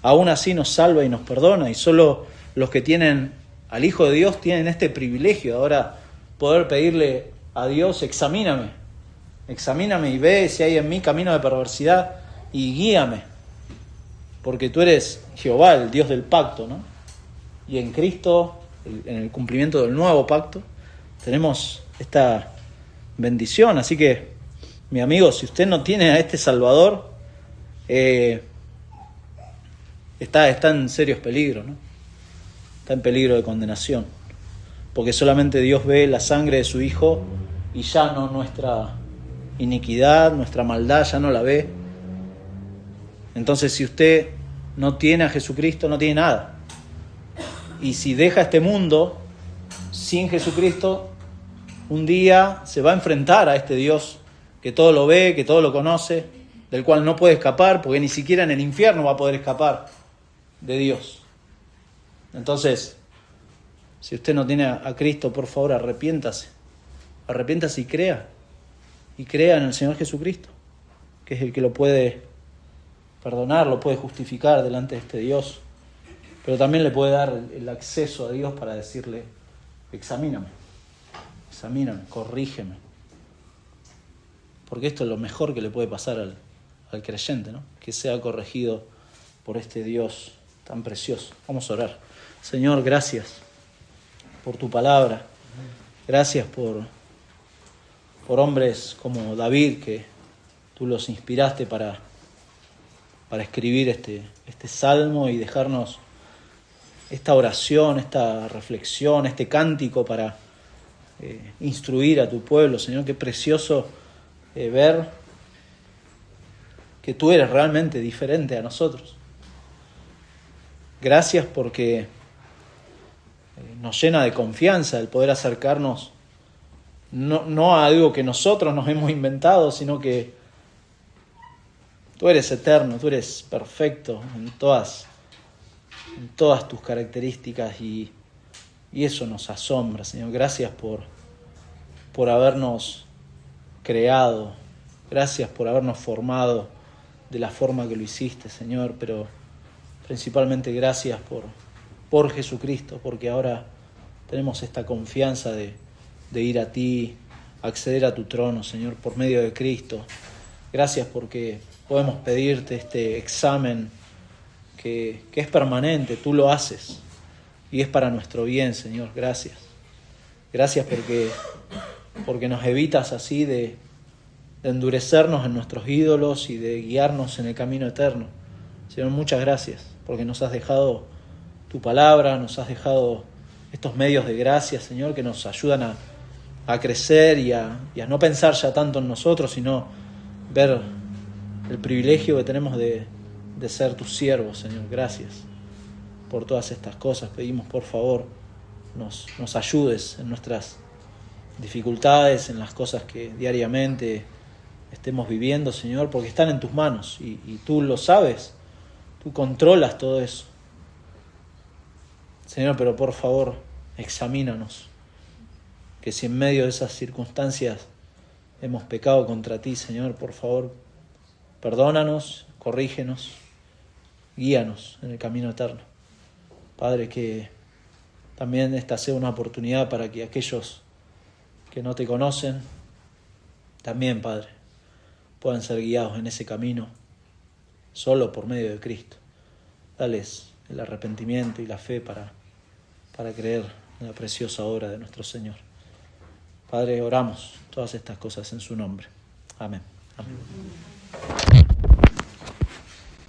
aún así nos salva y nos perdona. Y solo los que tienen al Hijo de Dios tienen este privilegio de ahora poder pedirle a Dios, examíname y ve si hay en mí camino de perversidad y guíame, porque tú eres Jehová, el Dios del pacto, ¿no? Y en Cristo, en el cumplimiento del nuevo pacto, tenemos esta bendición. Así que, mi amigo, si usted no tiene a este Salvador, está en serios peligros, ¿no? Está en peligro de condenación, porque solamente Dios ve la sangre de su Hijo y ya no nuestra iniquidad, nuestra maldad, ya no la ve. Entonces, si usted no tiene a Jesucristo, no tiene nada. Y si deja este mundo sin Jesucristo, un día se va a enfrentar a este Dios que todo lo ve, que todo lo conoce, del cual no puede escapar, porque ni siquiera en el infierno va a poder escapar de Dios. Entonces, si usted no tiene a Cristo, por favor, arrepiéntase y crea en el Señor Jesucristo, que es el que lo puede perdonar, lo puede justificar delante de este Dios, pero también le puede dar el acceso a Dios para decirle, examíname, corrígeme, porque esto es lo mejor que le puede pasar al creyente, ¿no? Que sea corregido por este Dios tan precioso. Vamos a orar. Señor, gracias por tu palabra. Gracias por hombres como David, que tú los inspiraste para escribir este salmo y dejarnos esta oración, esta reflexión, este cántico para instruir a tu pueblo. Señor, qué precioso ver que tú eres realmente diferente a nosotros. Gracias porque nos llena de confianza el poder acercarnos no a algo que nosotros nos hemos inventado, sino que tú eres eterno, tú eres perfecto en todas en todas tus características y eso nos asombra, Señor. Gracias por habernos creado, gracias por habernos formado de la forma que lo hiciste, Señor, pero principalmente gracias por Jesucristo, porque ahora tenemos esta confianza de ir a ti, acceder a tu trono, Señor, por medio de Cristo. Gracias porque podemos pedirte este examen que es permanente, tú lo haces y es para nuestro bien, Señor. Gracias. Gracias porque nos evitas así de endurecernos en nuestros ídolos y de guiarnos en el camino eterno. Señor, muchas gracias porque nos has dejado tu palabra, nos has dejado estos medios de gracia, Señor, que nos ayudan a crecer y a no pensar ya tanto en nosotros, sino ver el privilegio que tenemos de ser tus siervos, Señor. Gracias por todas estas cosas. Pedimos, por favor, nos ayudes en nuestras dificultades, en las cosas que diariamente estemos viviendo, Señor, porque están en tus manos y tú lo sabes, tú controlas todo eso. Señor, pero por favor, examínanos, que si en medio de esas circunstancias hemos pecado contra ti, Señor, por favor, perdónanos, corrígenos, guíanos en el camino eterno. Padre, que también esta sea una oportunidad para que aquellos que no te conocen, también, Padre, puedan ser guiados en ese camino solo por medio de Cristo. Dales el arrepentimiento y la fe para creer en la preciosa obra de nuestro Señor. Padre, oramos todas estas cosas en su nombre. Amén. Amén.